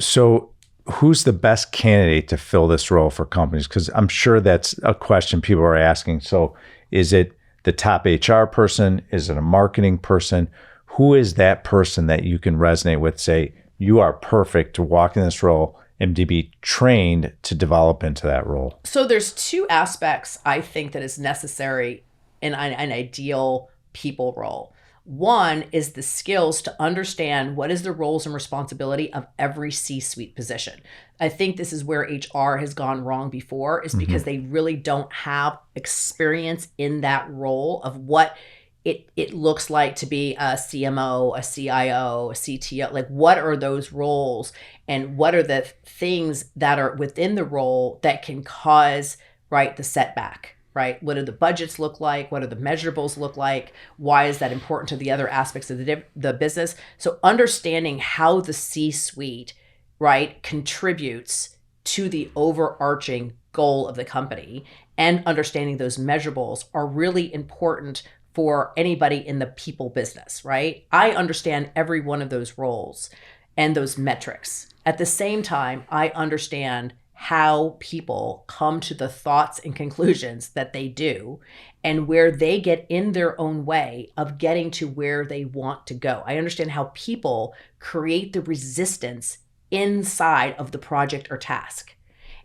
So who's the best candidate to fill this role for companies? Because I'm sure that's a question people are asking. So is it the top HR person? Is it a marketing person? Who is that person that you can resonate with, say, you are perfect to walk in this role and to be trained to develop into that role? So there's two aspects I think that is necessary in an ideal people role. One is the skills to understand what is the roles and responsibility of every C-suite position. I think this is where HR has gone wrong before, is because they really don't have experience in that role of what it looks like to be a CMO, a CIO, a CTO. Like, what are those roles and what are the things that are within the role that can cause, right, the setback? Right? What do the budgets look like? What do the measurables look like? Why is that important to the other aspects of the business? So understanding how the C-suite, right, contributes to the overarching goal of the company and understanding those measurables are really important for anybody in the people business, right? I understand every one of those roles and those metrics. At the same time, I understand how people come to the thoughts and conclusions that they do and where they get in their own way of getting to where they want to go. I understand how people create the resistance inside of the project or task.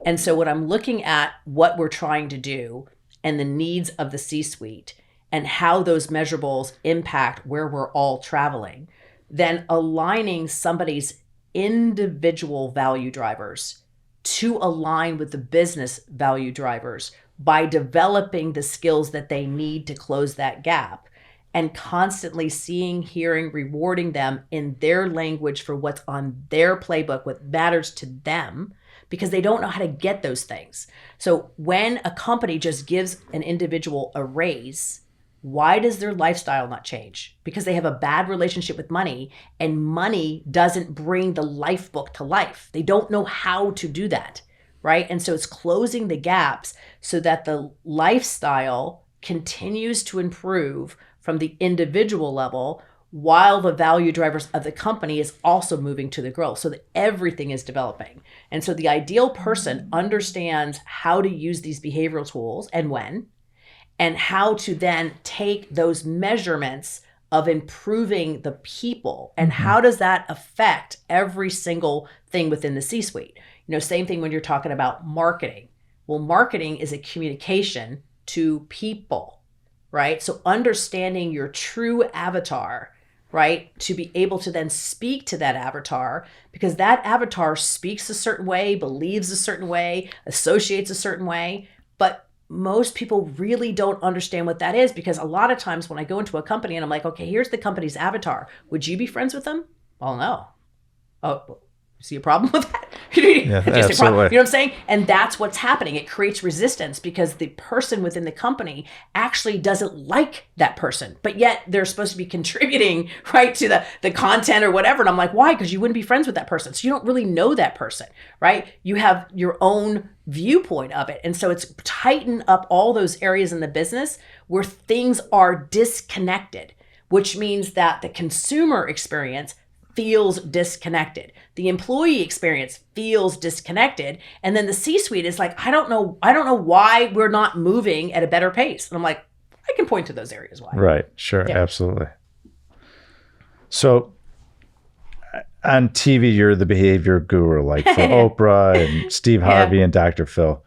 And so when I'm looking at what we're trying to do and the needs of the C-suite and how those measurables impact where we're all traveling, then aligning somebody's individual value drivers to align with the business value drivers by developing the skills that they need to close that gap and constantly seeing, hearing, rewarding them in their language for what's on their playbook, what matters to them, because they don't know how to get those things. So when a company just gives an individual a raise, why does their lifestyle not change? Because they have a bad relationship with money, and money doesn't bring the life book to life. They don't know how to do that, right? And so it's closing the gaps so that the lifestyle continues to improve from the individual level while the value drivers of the company is also moving to the growth, so that everything is developing. And so the ideal person understands how to use these behavioral tools and when, and how to then take those measurements of improving the people and how does that affect every single thing within the C-suite. Same thing when you're talking about marketing. Well, marketing is a communication to people, right? So understanding your true avatar, right? To be able to then speak to that avatar, because that avatar speaks a certain way, believes a certain way, associates a certain way, but most people really don't understand what that is, because a lot of times when I go into a company and I'm like, okay, here's the company's avatar. Would you be friends with them? Well, no. Oh, see a problem with that? Yeah, absolutely. You know what I'm saying? And that's what's happening. It creates resistance because the person within the company actually doesn't like that person, but yet they're supposed to be contributing, right, to the content or whatever. And I'm like, why? Because you wouldn't be friends with that person. So you don't really know that person, right? You have your own viewpoint of it. And so it's tighten up all those areas in the business where things are disconnected, which means that the consumer experience feels disconnected. The employee experience feels disconnected. And then the C-suite is like, I don't know why we're not moving at a better pace. And I'm like, I can point to those areas why. Right. Sure. Yeah. Absolutely. So on TV, you're the behavior guru, like for Oprah and Steve Harvey and Dr. Phil.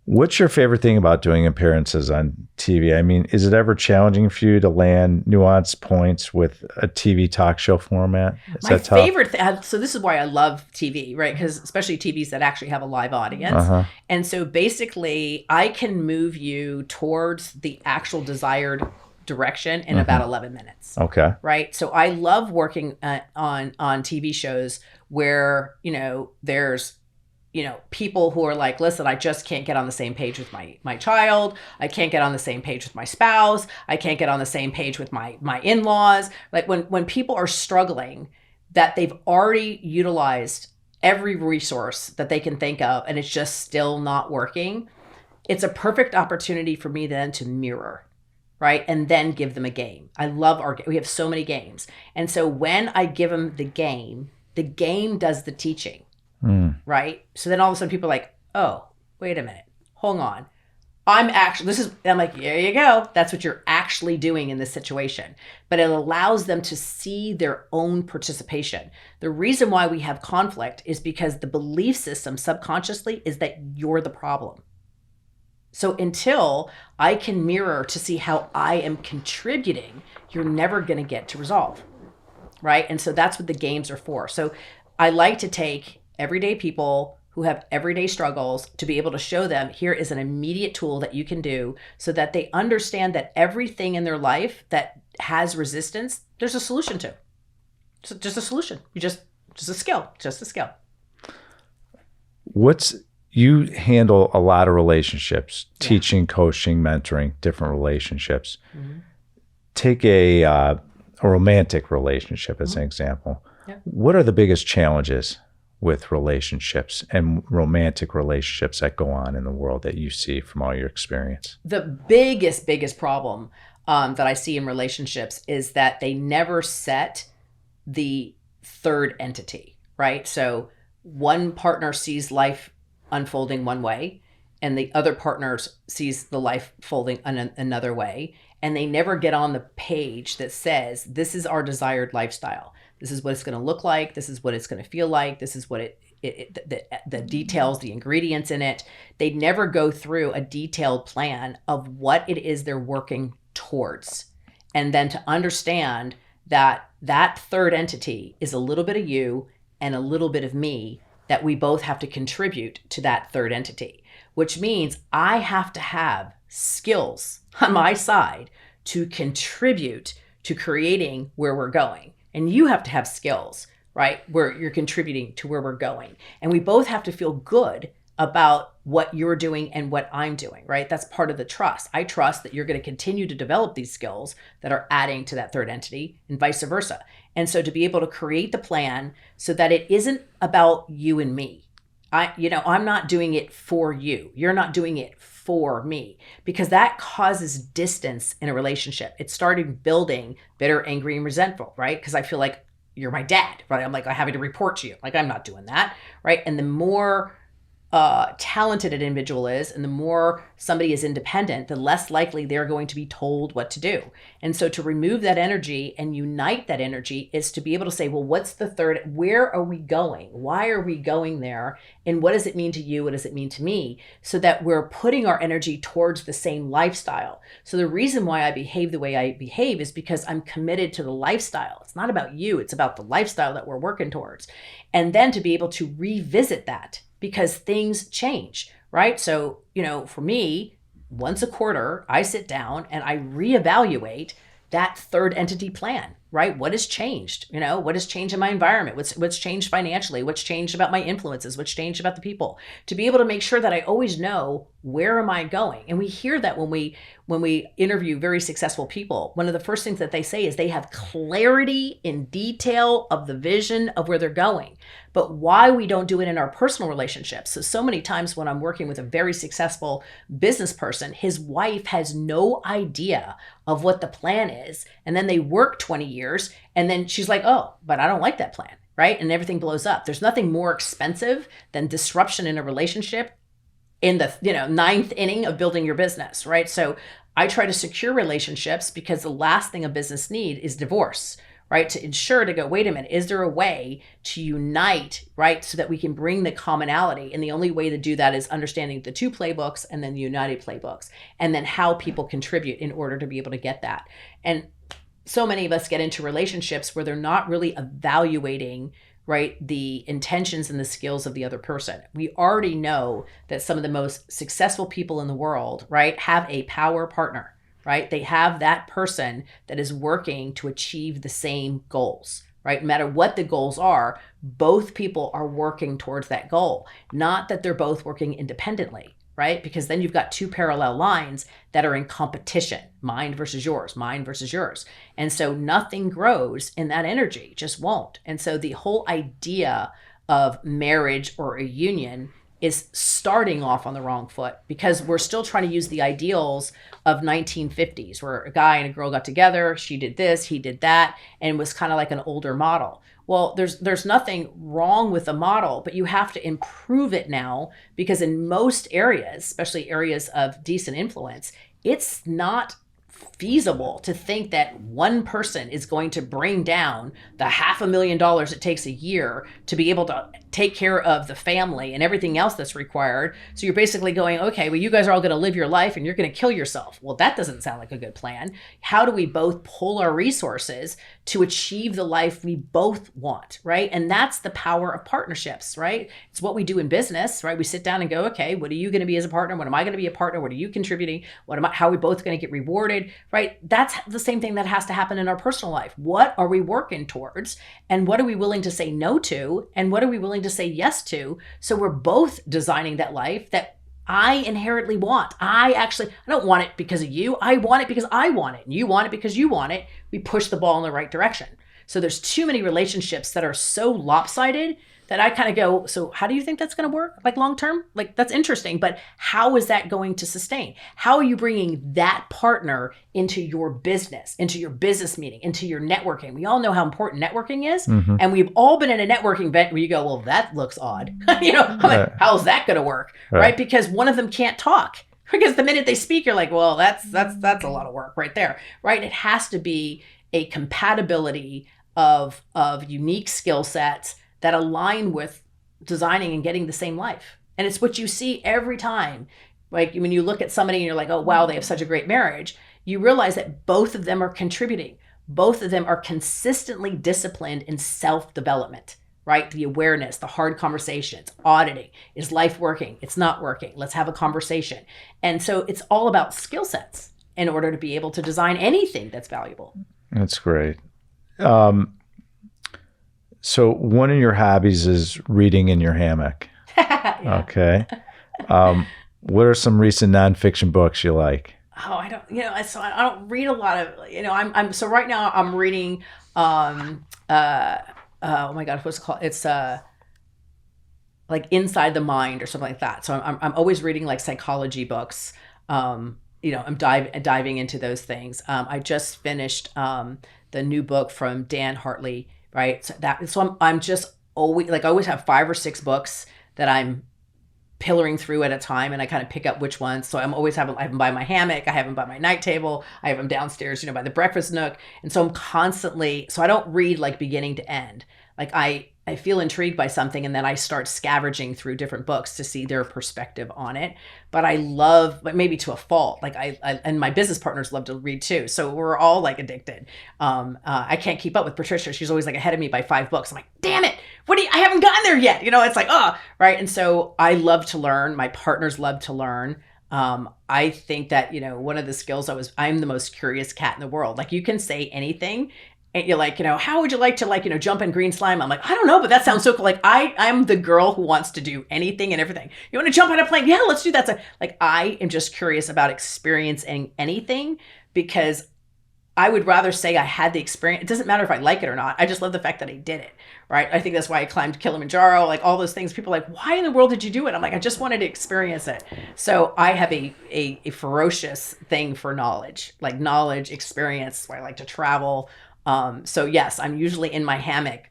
What's your favorite thing about doing appearances on TV? I mean, is it ever challenging for you to land nuanced points with a TV talk show format? My favorite thing, so this is why I love TV, right? Because especially TVs that actually have a live audience. And so basically, I can move you towards the actual desired direction in about 11 minutes. Okay. Right. So I love working on TV shows where, there's people who are like, listen, I just can't get on the same page with my child. I can't get on the same page with my spouse. I can't get on the same page with my in-laws. Like when people are struggling, that they've already utilized every resource that they can think of, and it's just still not working, it's a perfect opportunity for me then to mirror, right? And then give them a game. I love we have so many games. And so when I give them the game does the teaching. Right? So then all of a sudden people are like, oh, wait a minute. Hold on. I'm like, there you go. That's what you're actually doing in this situation. But it allows them to see their own participation. The reason why we have conflict is because the belief system subconsciously is that you're the problem. So until I can mirror to see how I am contributing, you're never going to get to resolve. Right? And so that's what the games are for. So I like to take everyday people who have everyday struggles to be able to show them, here is an immediate tool that you can do so that they understand that everything in their life that has resistance, there's a solution to. So just a solution. Just a skill. You handle a lot of relationships, teaching, coaching, mentoring, different relationships. Mm-hmm. Take a romantic relationship as an example. Yeah. What are the biggest challenges with relationships and romantic relationships that go on in the world that you see from all your experience? The biggest problem that I see in relationships is that they never set the third entity, right? So one partner sees life unfolding one way and the other partner sees the life folding another way. And they never get on the page that says, this is our desired lifestyle. This is what it's going to look like. This is what it's going to feel like. This is what the details, the ingredients in it. They never go through a detailed plan of what it is they're working towards. And then to understand that that third entity is a little bit of you and a little bit of me, that we both have to contribute to that third entity, which means I have to have skills on my side to contribute to creating where we're going. And you have to have skills, right, where you're contributing to where we're going. And we both have to feel good about what you're doing and what I'm doing, right? That's part of the trust. I trust that you're going to continue to develop these skills that are adding to that third entity and vice versa. And so to be able to create the plan so that it isn't about you and me. I'm not doing it for you. You're not doing it for me, because that causes distance in a relationship. It started building bitter, angry, and resentful, right? Because I feel like you're my dad, right? I'm like, I'm having to report to you. Like, I'm not doing that, right? And the more talented an individual is, and the more somebody is independent, the less likely they're going to be told what to do. And so to remove that energy and unite that energy is to be able to say, well, what's the third? Where are we going? Why are we going there? And what does it mean to you? What does it mean to me? So that we're putting our energy towards the same lifestyle. So the reason why I behave the way I behave is because I'm committed to the lifestyle. It's not about you. It's about the lifestyle that we're working towards. And then to be able to revisit that, because things change, right? So, for me, once a quarter, I sit down and I reevaluate that third entity plan, right? What has changed? What has changed in my environment? What's changed financially? What's changed about my influences? What's changed about the people? To be able to make sure that I always know, where am I going? And we hear that when we interview very successful people, one of the first things that they say is they have clarity in detail of the vision of where they're going. But why we don't do it in our personal relationships. So many times when I'm working with a very successful business person, his wife has no idea of what the plan is. And then they work 20 years and then she's like, oh, but I don't like that plan, right? And everything blows up. There's nothing more expensive than disruption in a relationship in the ninth inning of building your business, right? So I try to secure relationships because the last thing a business needs is divorce, right? To ensure, to go, wait a minute, is there a way to unite, right? So that we can bring the commonality. And the only way to do that is understanding the two playbooks and then the united playbooks, and then how people contribute in order to be able to get that. And so many of us get into relationships where they're not really evaluating, right, the intentions and the skills of the other person. We already know that some of the most successful people in the world, right, have a power partner, right? They have that person that is working to achieve the same goals, right? No matter what the goals are, both people are working towards that goal, not that they're both working independently, right? Because then you've got two parallel lines that are in competition, mine versus yours, mine versus yours. And so nothing grows in that energy, just won't. And so the whole idea of marriage or a union is starting off on the wrong foot, because we're still trying to use the ideals of 1950s where a guy and a girl got together, she did this, he did that, and it was kind of like an older model. Well, there's nothing wrong with the model, but you have to improve it now, because in most areas, especially areas of decent influence, it's not feasible to think that one person is going to bring down the $500,000 it takes a year to be able to take care of the family and everything else that's required. So you're basically going, okay, well, you guys are all going to live your life and you're going to kill yourself. Well, that doesn't sound like a good plan. How do we both pull our resources to achieve the life we both want, right? And that's the power of partnerships, right? It's what we do in business, right? We sit down and go, okay, what are you going to be as a partner? What am I going to be a partner? What are you contributing? How are we both going to get rewarded, right? That's the same thing that has to happen in our personal life. What are we working towards? And what are we willing to say no to? And what are we willing to say yes to? So we're both designing that life that I inherently want. I don't want it because of you. I want it because I want it. And you want it because you want it. We push the ball in the right direction. So there's too many relationships that are so lopsided that I kind of go, so how do you think that's going to work? Like long term? Like that's interesting, but how is that going to sustain? How are you bringing that partner into your business meeting, into your networking? We all know how important networking is. Mm-hmm. And we've all been in a networking event where you go, well, that looks odd. I'm like, how's that going to work? Right? Because one of them can't talk. Because the minute they speak, you're like, well, that's a lot of work right there. Right? It has to be a compatibility of unique skill sets that align with designing and getting the same life. And it's what you see every time. Like when you look at somebody and you're like, oh, wow, they have such a great marriage. You realize that both of them are contributing. Both of them are consistently disciplined in self-development, right? The awareness, the hard conversations, auditing. Is life working? It's not working. Let's have a conversation. And so it's all about skill sets in order to be able to design anything that's valuable. That's great. So one of your hobbies is reading in your hammock. Yeah. Okay. What are some recent nonfiction books you like? Oh, I don't, so I don't read a lot of, so right now I'm reading, oh my God, what's it called? It's like Inside the Mind or something like that. So I'm always reading like psychology books. I'm diving into those things. I just finished the new book from Dan Hartley. Right. So I'm just always I always have 5 or 6 books that I'm pillaring through at a time, and I kind of pick up which ones. So I have them by my hammock. I have them by my night table. I have them downstairs, by the breakfast nook. And so I'm constantly, so I don't read like beginning to end. Like I feel intrigued by something and then I start scavenging through different books to see their perspective on it. But I love, but maybe to a fault, like I and my business partners love to read too. So we're all like addicted. I can't keep up with Patricia. She's always like ahead of me by 5 books. I'm like, damn it. I haven't gotten there yet. It's like, right. And so I love to learn. My partners love to learn. I think that, one of the skills I'm the most curious cat in the world. Like you can say anything. And you're like, how would you like to jump in green slime? I'm like, I don't know, but that sounds so cool. Like I'm the girl who wants to do anything and everything. You want to jump on a plane? Yeah, let's do that. So, like, I am just curious about experiencing anything because I would rather say I had the experience. It doesn't matter if I like it or not. I just love the fact that I did it, right? I think that's why I climbed Kilimanjaro, like all those things. People are like, why in the world did you do it? I'm like, I just wanted to experience it. So I have a ferocious thing for knowledge, like knowledge, experience, where I like to travel. So yes, I'm usually in my hammock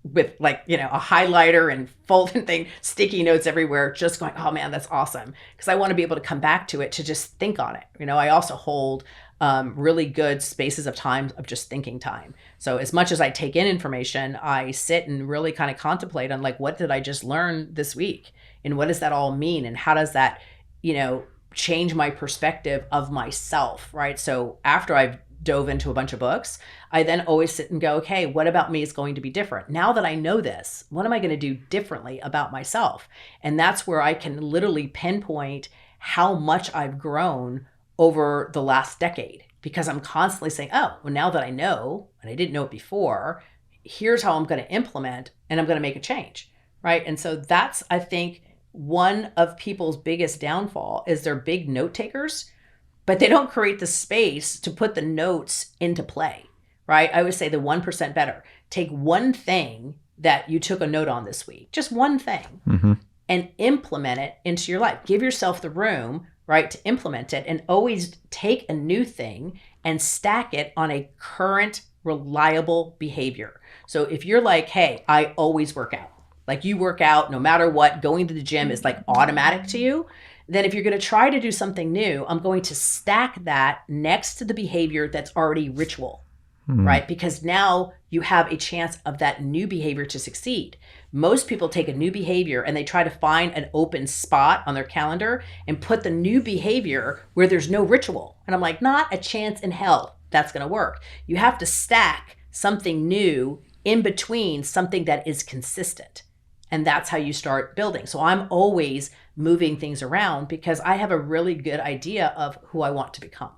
with a highlighter and folding thing, sticky notes everywhere, just going, oh man, that's awesome. Because I want to be able to come back to it to just think on it. I also hold really good spaces of time of just thinking time. So as much as I take in information, I sit and really kind of contemplate on like, what did I just learn this week? And what does that all mean? And how does that, change my perspective of myself, right? So after I've dove into a bunch of books, I then always sit and go, okay, what about me is going to be different? Now that I know this, what am I going to do differently about myself? And that's where I can literally pinpoint how much I've grown over the last decade, because I'm constantly saying, oh, well, now that I know, and I didn't know it before, here's how I'm going to implement, and I'm going to make a change, right? And so that's, I think, one of people's biggest downfall is they're big note takers, but they don't create the space to put the notes into play, right? I always say the 1% better. Take one thing that you took a note on this week, just one thing, and implement it into your life. Give yourself the room, right, to implement it, and always take a new thing and stack it on a current, reliable behavior. So if you're like, hey, I always work out, like you work out no matter what, going to the gym is like automatic to you, then if you're going to try to do something new, I'm going to stack that next to the behavior that's already ritual, right? Because now you have a chance of that new behavior to succeed. Most people take a new behavior and they try to find an open spot on their calendar and put the new behavior where there's no ritual. And I'm like, not a chance in hell that's going to work. You have to stack something new in between something that is consistent. And that's how you start building. So I'm always moving things around because I have a really good idea of who I want to become.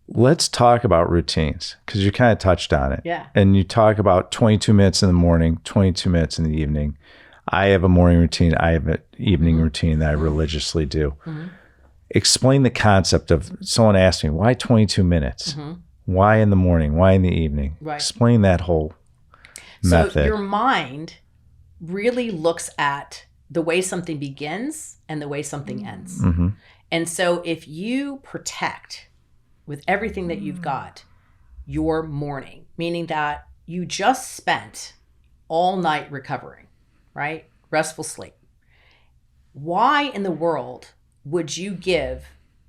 Let's talk about routines, because you kind of touched on it. Yeah. And you talk about 22 minutes in the morning, 22 minutes in the evening. I have a morning routine. I have an evening routine that I religiously do. Explain the concept of, someone asked me, why 22 minutes? Why in the morning? Why in the evening? Right. Explain that whole method. So your mind really looks at the way something begins and the way something ends. And so if you protect with everything that you've got your morning, meaning that you just spent all night recovering, right? Restful sleep. Why in the world would you give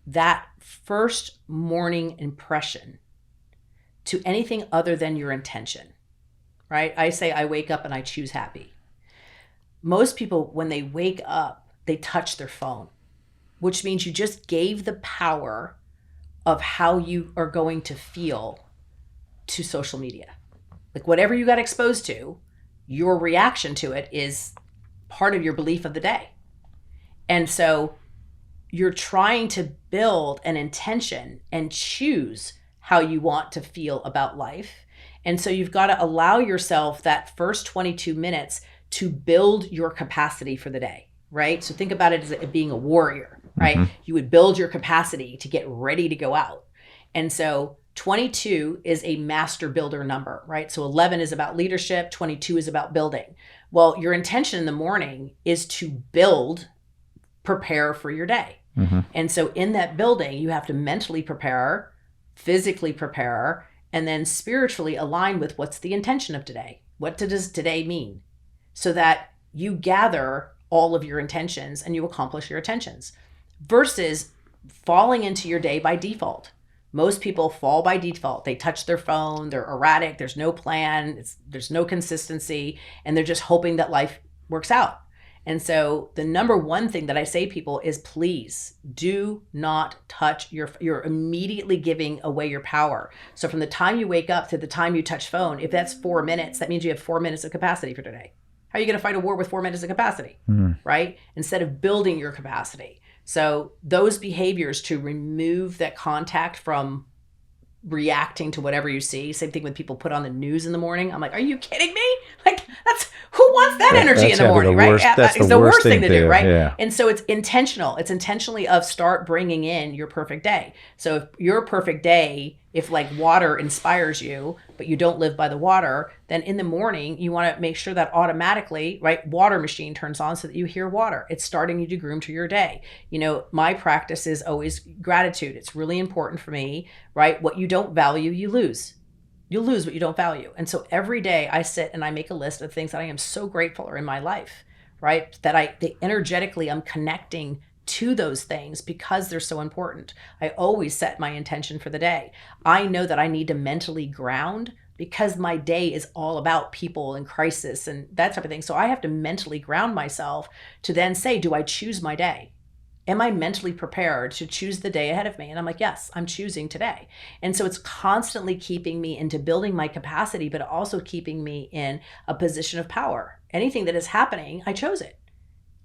that first morning impression to anything other than your intention, right? I say I wake up and I choose happy. Most people, when they wake up, they touch their phone, which means you just gave the power of how you are going to feel to social media. Like whatever you got exposed to, your reaction to it is part of your belief of the day. And so you're trying to build an intention and choose how you want to feel about life. And so you've got to allow yourself that first 22 minutes to build your capacity for the day, right? So think about it as being a warrior, right? You would build your capacity to get ready to go out. And so 22 is a master builder number, right? So 11 is about leadership, 22 is about building. Well, your intention in the morning is to build, prepare for your day. And so in that building, you have to mentally prepare, physically prepare, and then spiritually align with what's the intention of today. What does today mean? So that you gather all of your intentions and you accomplish your intentions versus falling into your day by default. Most people fall by default. They touch their phone, they're erratic, there's no plan, there's no consistency, and they're just hoping that life works out. And so the number one thing that I say to people is, please do not touch you're immediately giving away your power. So from the time you wake up to the time you touch phone, if that's 4 minutes, that means you have 4 minutes of capacity for today. How are you going to fight a war with 4 minutes of capacity, right? Instead of building your capacity. So those behaviors to remove that contact from reacting to whatever you see. Same thing when people put on the news in the morning. I'm like, are you kidding me? Like, who wants that energy in the morning, right? It's the worst thing to do, right? Yeah. And so it's intentional. It's intentionally of start bringing in your perfect day. So if your perfect day, if like water inspires you, but you don't live by the water, then in the morning, you want to make sure that automatically, right, water machine turns on so that you hear water. It's starting you to groom to your day. You know, my practice is always gratitude. It's really important for me, right? What you don't value, you lose. You'll lose what you don't value. And so every day I sit and I make a list of things that I am so grateful are in my life, right? That energetically I'm connecting to those things because they're so important. I always set my intention for the day. I know that I need to mentally ground because my day is all about people and crisis and that type of thing. So I have to mentally ground myself to then say, do I choose my day? Am I mentally prepared to choose the day ahead of me? And I'm like, yes, I'm choosing today. And so it's constantly keeping me into building my capacity, but also keeping me in a position of power. Anything that is happening, I chose it.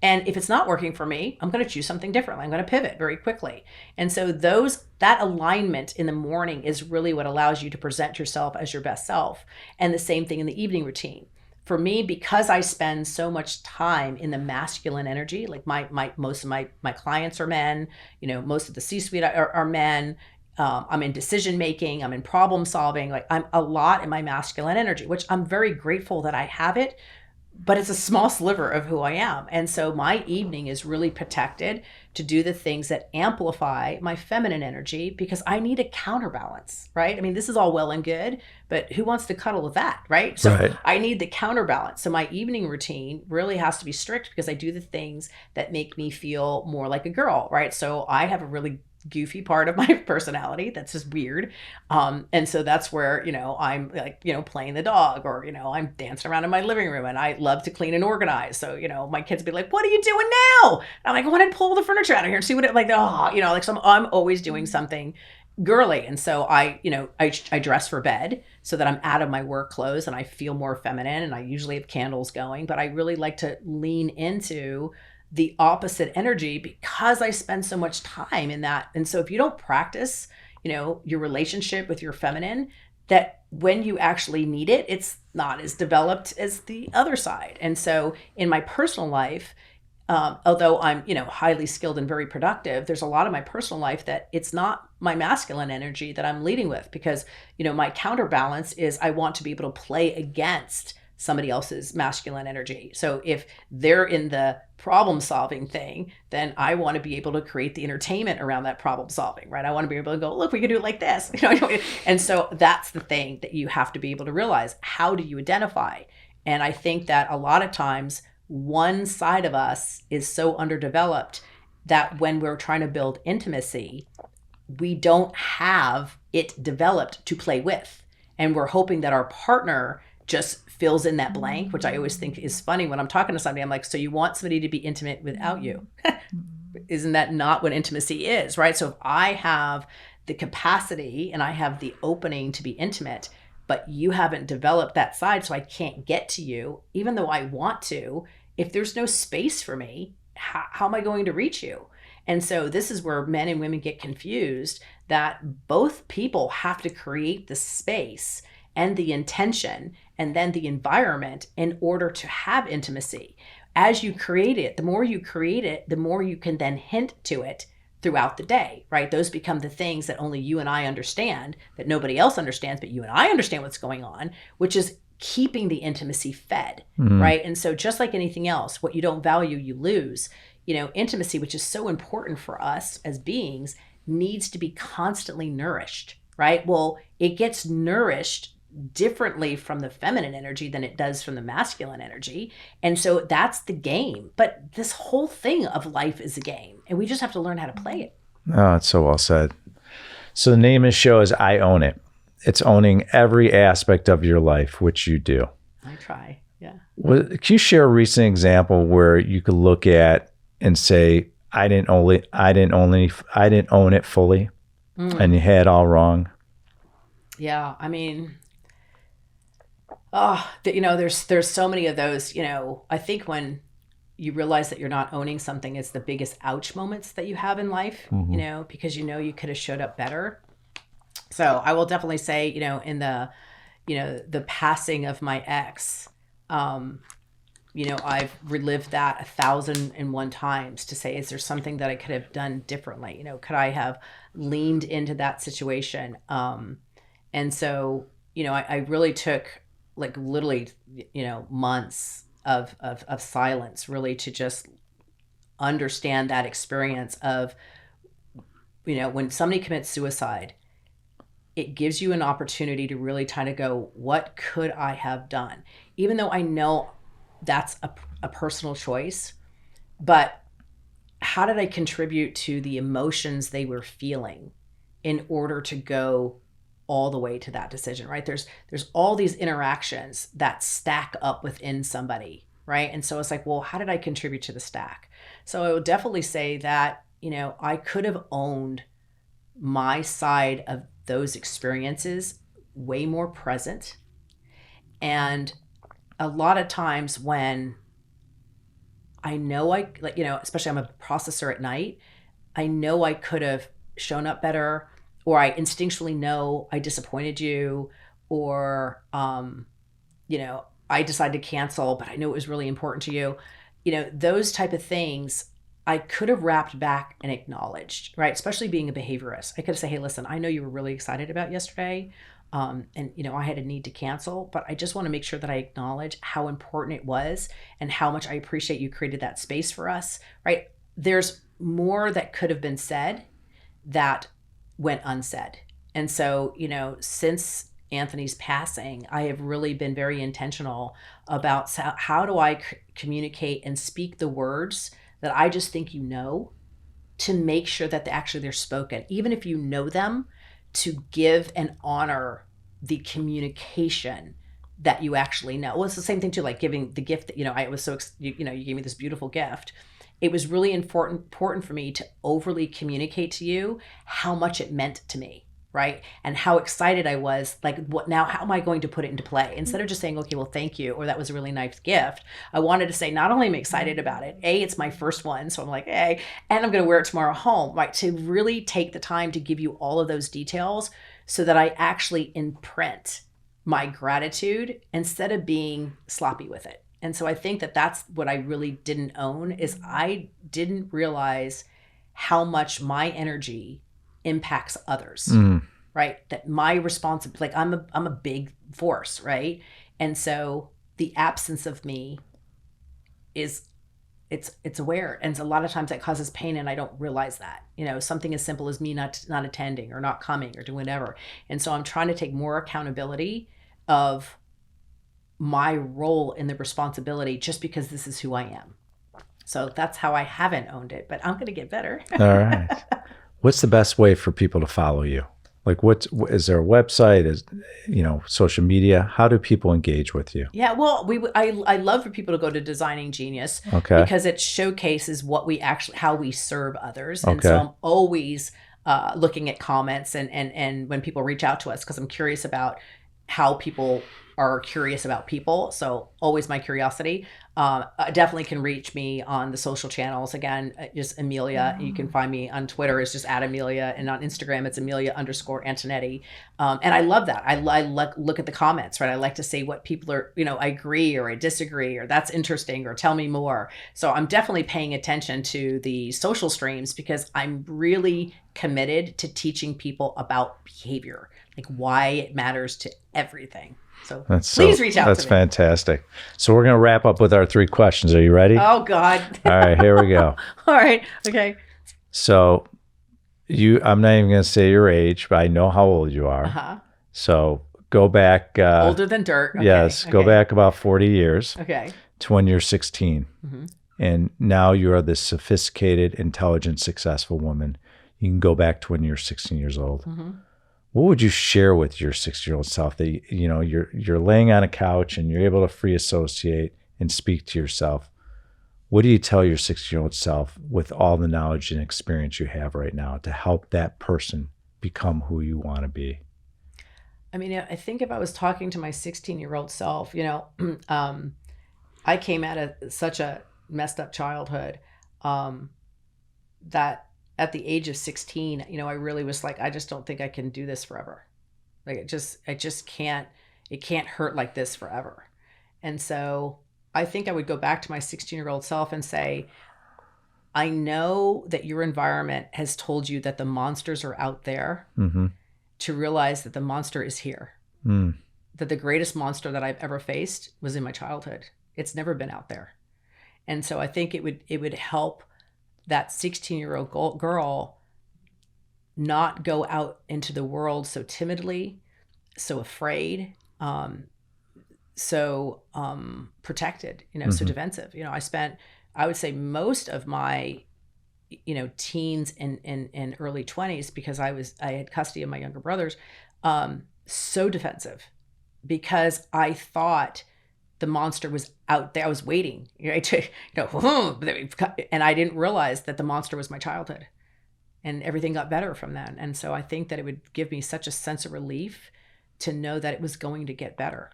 And if it's not working for me, I'm going to choose something different. I'm going to pivot very quickly. And so that alignment in the morning is really what allows you to present yourself as your best self. And the same thing in the evening routine. For me, because I spend so much time in the masculine energy, like most of my clients are men, most of the C-suite are men. I'm in decision making, I'm in problem solving, like I'm a lot in my masculine energy, which I'm very grateful that I have it, but it's a small sliver of who I am. And so my evening is really protected to do the things that amplify my feminine energy, because I need a counterbalance, right? I mean, this is all well and good, but who wants to cuddle with that, right? So Right. I need the counterbalance. So my evening routine really has to be strict, because I do the things that make me feel more like a girl, right? So I have a really goofy part of my personality that's just weird, and so that's where I'm like playing the dog, or I'm dancing around in my living room, and I love to clean and organize. So my kids be like, "What are you doing now?" And I'm like, "I want to pull the furniture out of here and see what it like." So I'm always doing something girly, and so I dress for bed so that I'm out of my work clothes and I feel more feminine, and I usually have candles going, but I really like to lean into the opposite energy because I spend so much time in that. And so if you don't practice, your relationship with your feminine, that when you actually need it, it's not as developed as the other side. And so in my personal life, although I'm, highly skilled and very productive, there's a lot of my personal life that it's not my masculine energy that I'm leading with, because, my counterbalance is I want to be able to play against somebody else's masculine energy. So if they're in the problem solving thing, then I want to be able to create the entertainment around that problem solving, right? I want to be able to go, look, we can do it like this. And so that's the thing that you have to be able to realize. How do you identify? And I think that a lot of times one side of us is so underdeveloped that when we're trying to build intimacy, we don't have it developed to play with. And we're hoping that our partner just fills in that blank, which I always think is funny when I'm talking to somebody. I'm like, so you want somebody to be intimate without you? Isn't that not what intimacy is, right? So if I have the capacity and I have the opening to be intimate, but you haven't developed that side, so I can't get to you, even though I want to, if there's no space for me, how am I going to reach you? And so this is where men and women get confused, that both people have to create the space and the intention and then the environment in order to have intimacy. As you create it, the more you create it, the more you can then hint to it throughout the day, right? Those become the things that only you and I understand, that nobody else understands, but you and I understand what's going on, which is keeping the intimacy fed, right? And so just like anything else, what you don't value, you lose. Intimacy, which is so important for us as beings, needs to be constantly nourished, right? Well, it gets nourished differently from the feminine energy than it does from the masculine energy. And so that's the game. But this whole thing of life is a game, and we just have to learn how to play it. Oh, it's so well said. So the name of the show is I Own It. It's owning every aspect of your life, which you do. I try. Yeah. Can you share a recent example where you could look at and say, I didn't own it fully, and you had it all wrong? Yeah. I mean, there's so many of those. I think when you realize that you're not owning something, it's the biggest ouch moments that you have in life, because you could have showed up better. So I will definitely say, in the passing of my ex, I've relived that 1,001 times to say, is there something that I could have done differently? Could I have leaned into that situation? And so, I really took literally, months of silence really to just understand that experience of, when somebody commits suicide, it gives you an opportunity to really kind of go, what could I have done? Even though I know that's a personal choice, but how did I contribute to the emotions they were feeling in order to go all the way to that decision, right? There's all these interactions that stack up within somebody, right? And so it's like, well, how did I contribute to the stack? So I would definitely say that, I could have owned my side of those experiences way more present. And a lot of times when I know especially I'm a processor at night. I know I could have shown up better, or I instinctually know I disappointed you, or, I decided to cancel, but I know it was really important to you. Those type of things I could have wrapped back and acknowledged, right? Especially being a behaviorist. I could have said, hey, listen, I know you were really excited about yesterday. And I had a need to cancel, but I just want to make sure that I acknowledge how important it was and how much I appreciate you created that space for us, right? There's more that could have been said that went unsaid. And so, since Anthony's passing, I have really been very intentional about how do I communicate and speak the words that I just think to make sure that they're spoken, even if you know them, to give and honor the communication that you actually know. Well, it's the same thing too, like giving the gift that, I was so, you gave me this beautiful gift. It was really important for me to overly communicate to you how much it meant to me, right? And how excited I was, like, what now, how am I going to put it into play? Instead of just saying, okay, well, thank you, or that was a really nice gift, I wanted to say, not only am I excited about it, it's my first one, so I'm like, hey, and I'm going to wear it tomorrow home, right? To really take the time to give you all of those details so that I actually imprint my gratitude instead of being sloppy with it. And so I think that that's what I really didn't own, is I didn't realize how much my energy impacts others, right? That my responsibility, like I'm a big force, right? And so the absence of me it's aware. And a lot of times that causes pain and I don't realize that, something as simple as me not attending or not coming or doing whatever. And so I'm trying to take more accountability of my role in the responsibility, just because this is who I am. So that's how I haven't owned it, but I'm going to get better. All right. What's the best way for people to follow you? Like, is there a website? Is, social media? How do people engage with you? Yeah, well, I love for people to go to Designing Genius, because it showcases how we serve others. And so I'm always looking at comments and when people reach out to us, because I'm curious about how people are curious about people. So always my curiosity. Definitely can reach me on the social channels. Again, just Amilya. You can find me on Twitter. It's just @Amilya. And on Instagram, it's Amilya_Antonetti. And I love that. I look at the comments, right? I like to see what people are, I agree or I disagree, or that's interesting, or tell me more. So I'm definitely paying attention to the social streams, because I'm really committed to teaching people about behavior, like why it matters to everything. So please reach out to me. That's fantastic. So we're going to wrap up with our 3 questions. Are you ready? Oh, God. All right, here we go. All right. Okay. So I'm not even going to say your age, but I know how old you are. Uh-huh. So go back. Older than dirt. Okay. Yes. Go back about 40 years. Okay. To when you're 16. Mm-hmm. And now you are this sophisticated, intelligent, successful woman. You can go back to when you're 16 years old. Mm-hmm. What would you share with your 6-year-old self that, you're laying on a couch and you're able to free associate and speak to yourself? What do you tell your 6-year-old self with all the knowledge and experience you have right now to help that person become who you want to be? I mean, I think if I was talking to my 16-year-old self, I came out of such a messed up childhood that at the age of 16, I really was like, I just don't think I can do this forever. Like it just can't hurt like this forever. And so I think I would go back to my 16-year-old self and say, I know that your environment has told you that the monsters are out there, mm-hmm. to realize that the monster is here. Mm. That the greatest monster that I've ever faced was in my childhood. It's never been out there. And so I think it would help that 16-year-old girl not go out into the world so timidly, so afraid, so protected, mm-hmm. so defensive. I would say most of my, teens and early 20s, because I had custody of my younger brothers, so defensive, because I thought the monster was out there. I was waiting, right? And I didn't realize that the monster was my childhood, and everything got better from that. And so I think that it would give me such a sense of relief to know that it was going to get better.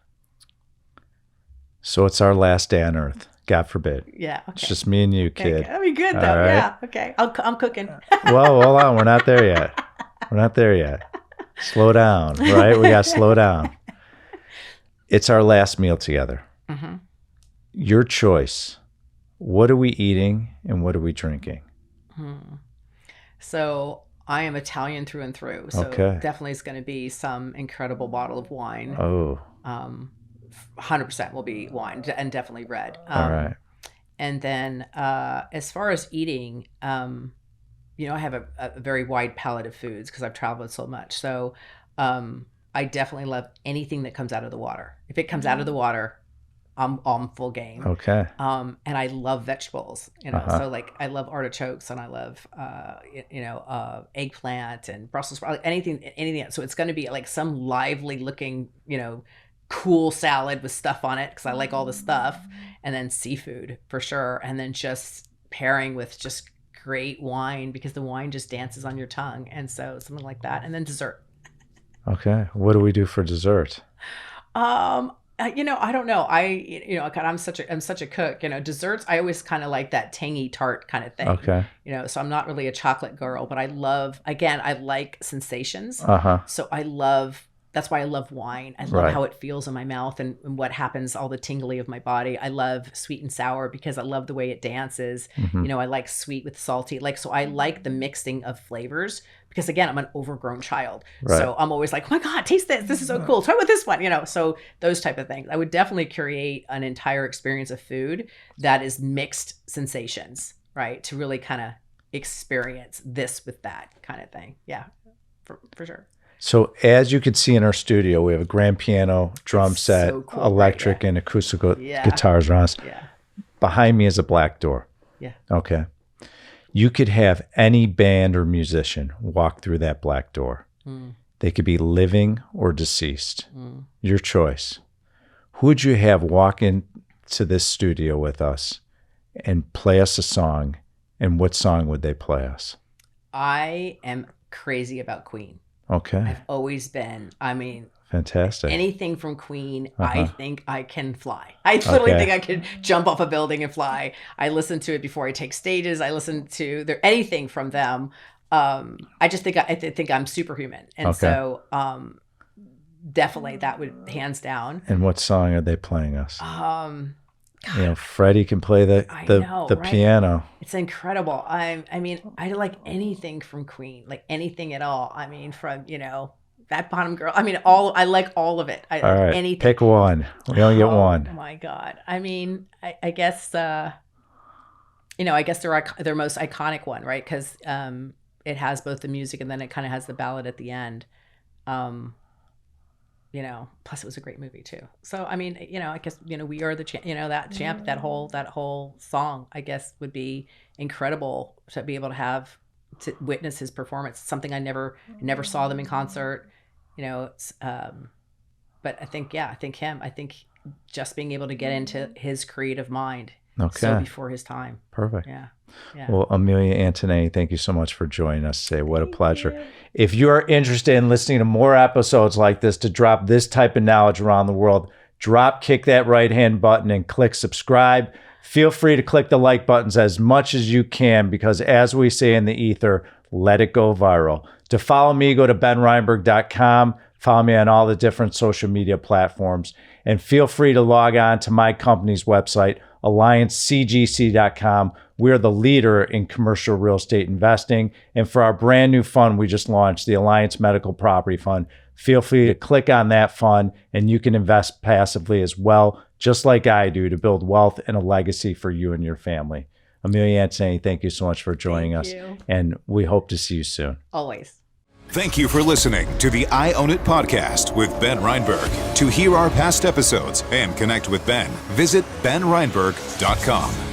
So it's our last day on earth. God forbid. Yeah. Okay. It's just me and you, kid. That'd be good, though. All right? Yeah. Okay. I'm cooking. Well, hold on. We're not there yet. We're not there yet. Slow down, right? We got to slow down. It's our last meal together. Mm-hmm. Your choice. What are we eating and what are we drinking? So I am Italian through and through. So definitely it's going to be some incredible bottle of wine. Oh. 100% will be wine and definitely red. All right. And then as far as eating, I have a very wide palette of foods because I've traveled so much. So I definitely love anything that comes out of the water. If it comes out of the water, I'm full game. Okay. And I love vegetables, so like I love artichokes and I love, eggplant and Brussels sprouts, anything. So it's going to be like some lively looking, cool salad with stuff on it because I like all the stuff, and then seafood for sure. And then just pairing with just great wine because the wine just dances on your tongue. And so something like that. And then dessert. Okay. What do we do for dessert? I don't know. I'm such a cook. Desserts. I always kind of like that tangy tart kind of thing. Okay. So I'm not really a chocolate girl, but I like sensations. So that's why I love wine. I love how it feels in my mouth and what happens, all the tingly of my body. I love sweet and sour because I love the way it dances. Mm-hmm. I like sweet with salty. So I like the mixing of flavors because again, I'm an overgrown child. Right. So I'm always like, oh my God, taste this. This is so cool. Try with this one, so those type of things. I would definitely create an entire experience of food that is mixed sensations, right? To really kind of experience this with that kind of thing. Yeah, for sure. So as you can see in our studio, we have a grand piano, drum set, so cool, electric and acoustic guitars around us. Yeah. Behind me is a black door. Yeah. Okay. You could have any band or musician walk through that black door. Mm. They could be living or deceased. Mm. Your choice. Who would you have walk into this studio with us and play us a song? And what song would they play us? I am crazy about Queen. Okay. I've always been. Fantastic. Anything from Queen, I think I can fly. I literally think I could jump off a building and fly. I listen to it before I take stages. I listen to anything from them. I just think I think I'm superhuman, and so definitely that would hands down. And what song are they playing us? Freddie can play the right? piano. It's incredible. I like anything from Queen, like anything at all. From that Bottom Girl. I like all of it. All right, anything. Pick one. We only get one. Oh my God. I guess I guess their most iconic one, right? Because it has both the music and then it kind of has the ballad at the end. Plus it was a great movie too. So, I guess, We Are the that champ, that whole song, I guess would be incredible to be able to witness his performance. Something I never saw them in concert, but I think him, just being able to get into his creative mind. Okay. So before his time. Perfect. Yeah. Well, Amilya Antonetti, thank you so much for joining us today. What a pleasure. Thank you. If you are interested in listening to more episodes like this to drop this type of knowledge around the world, kick that right-hand button and click subscribe. Feel free to click the like buttons as much as you can because as we say in the ether, let it go viral. To follow me, go to benreinberg.com. Follow me on all the different social media platforms. And feel free to log on to my company's website, AllianceCGC.com. We're the leader in commercial real estate investing. And for our brand new fund we just launched, the Alliance Medical Property Fund, feel free to click on that fund and you can invest passively as well, just like I do, to build wealth and a legacy for you and your family. Amilya Antonetti, thank you so much for joining us. And we hope to see you soon. Always. Thank you for listening to the I Own It podcast with Ben Reinberg. To hear our past episodes and connect with Ben, visit benreinberg.com.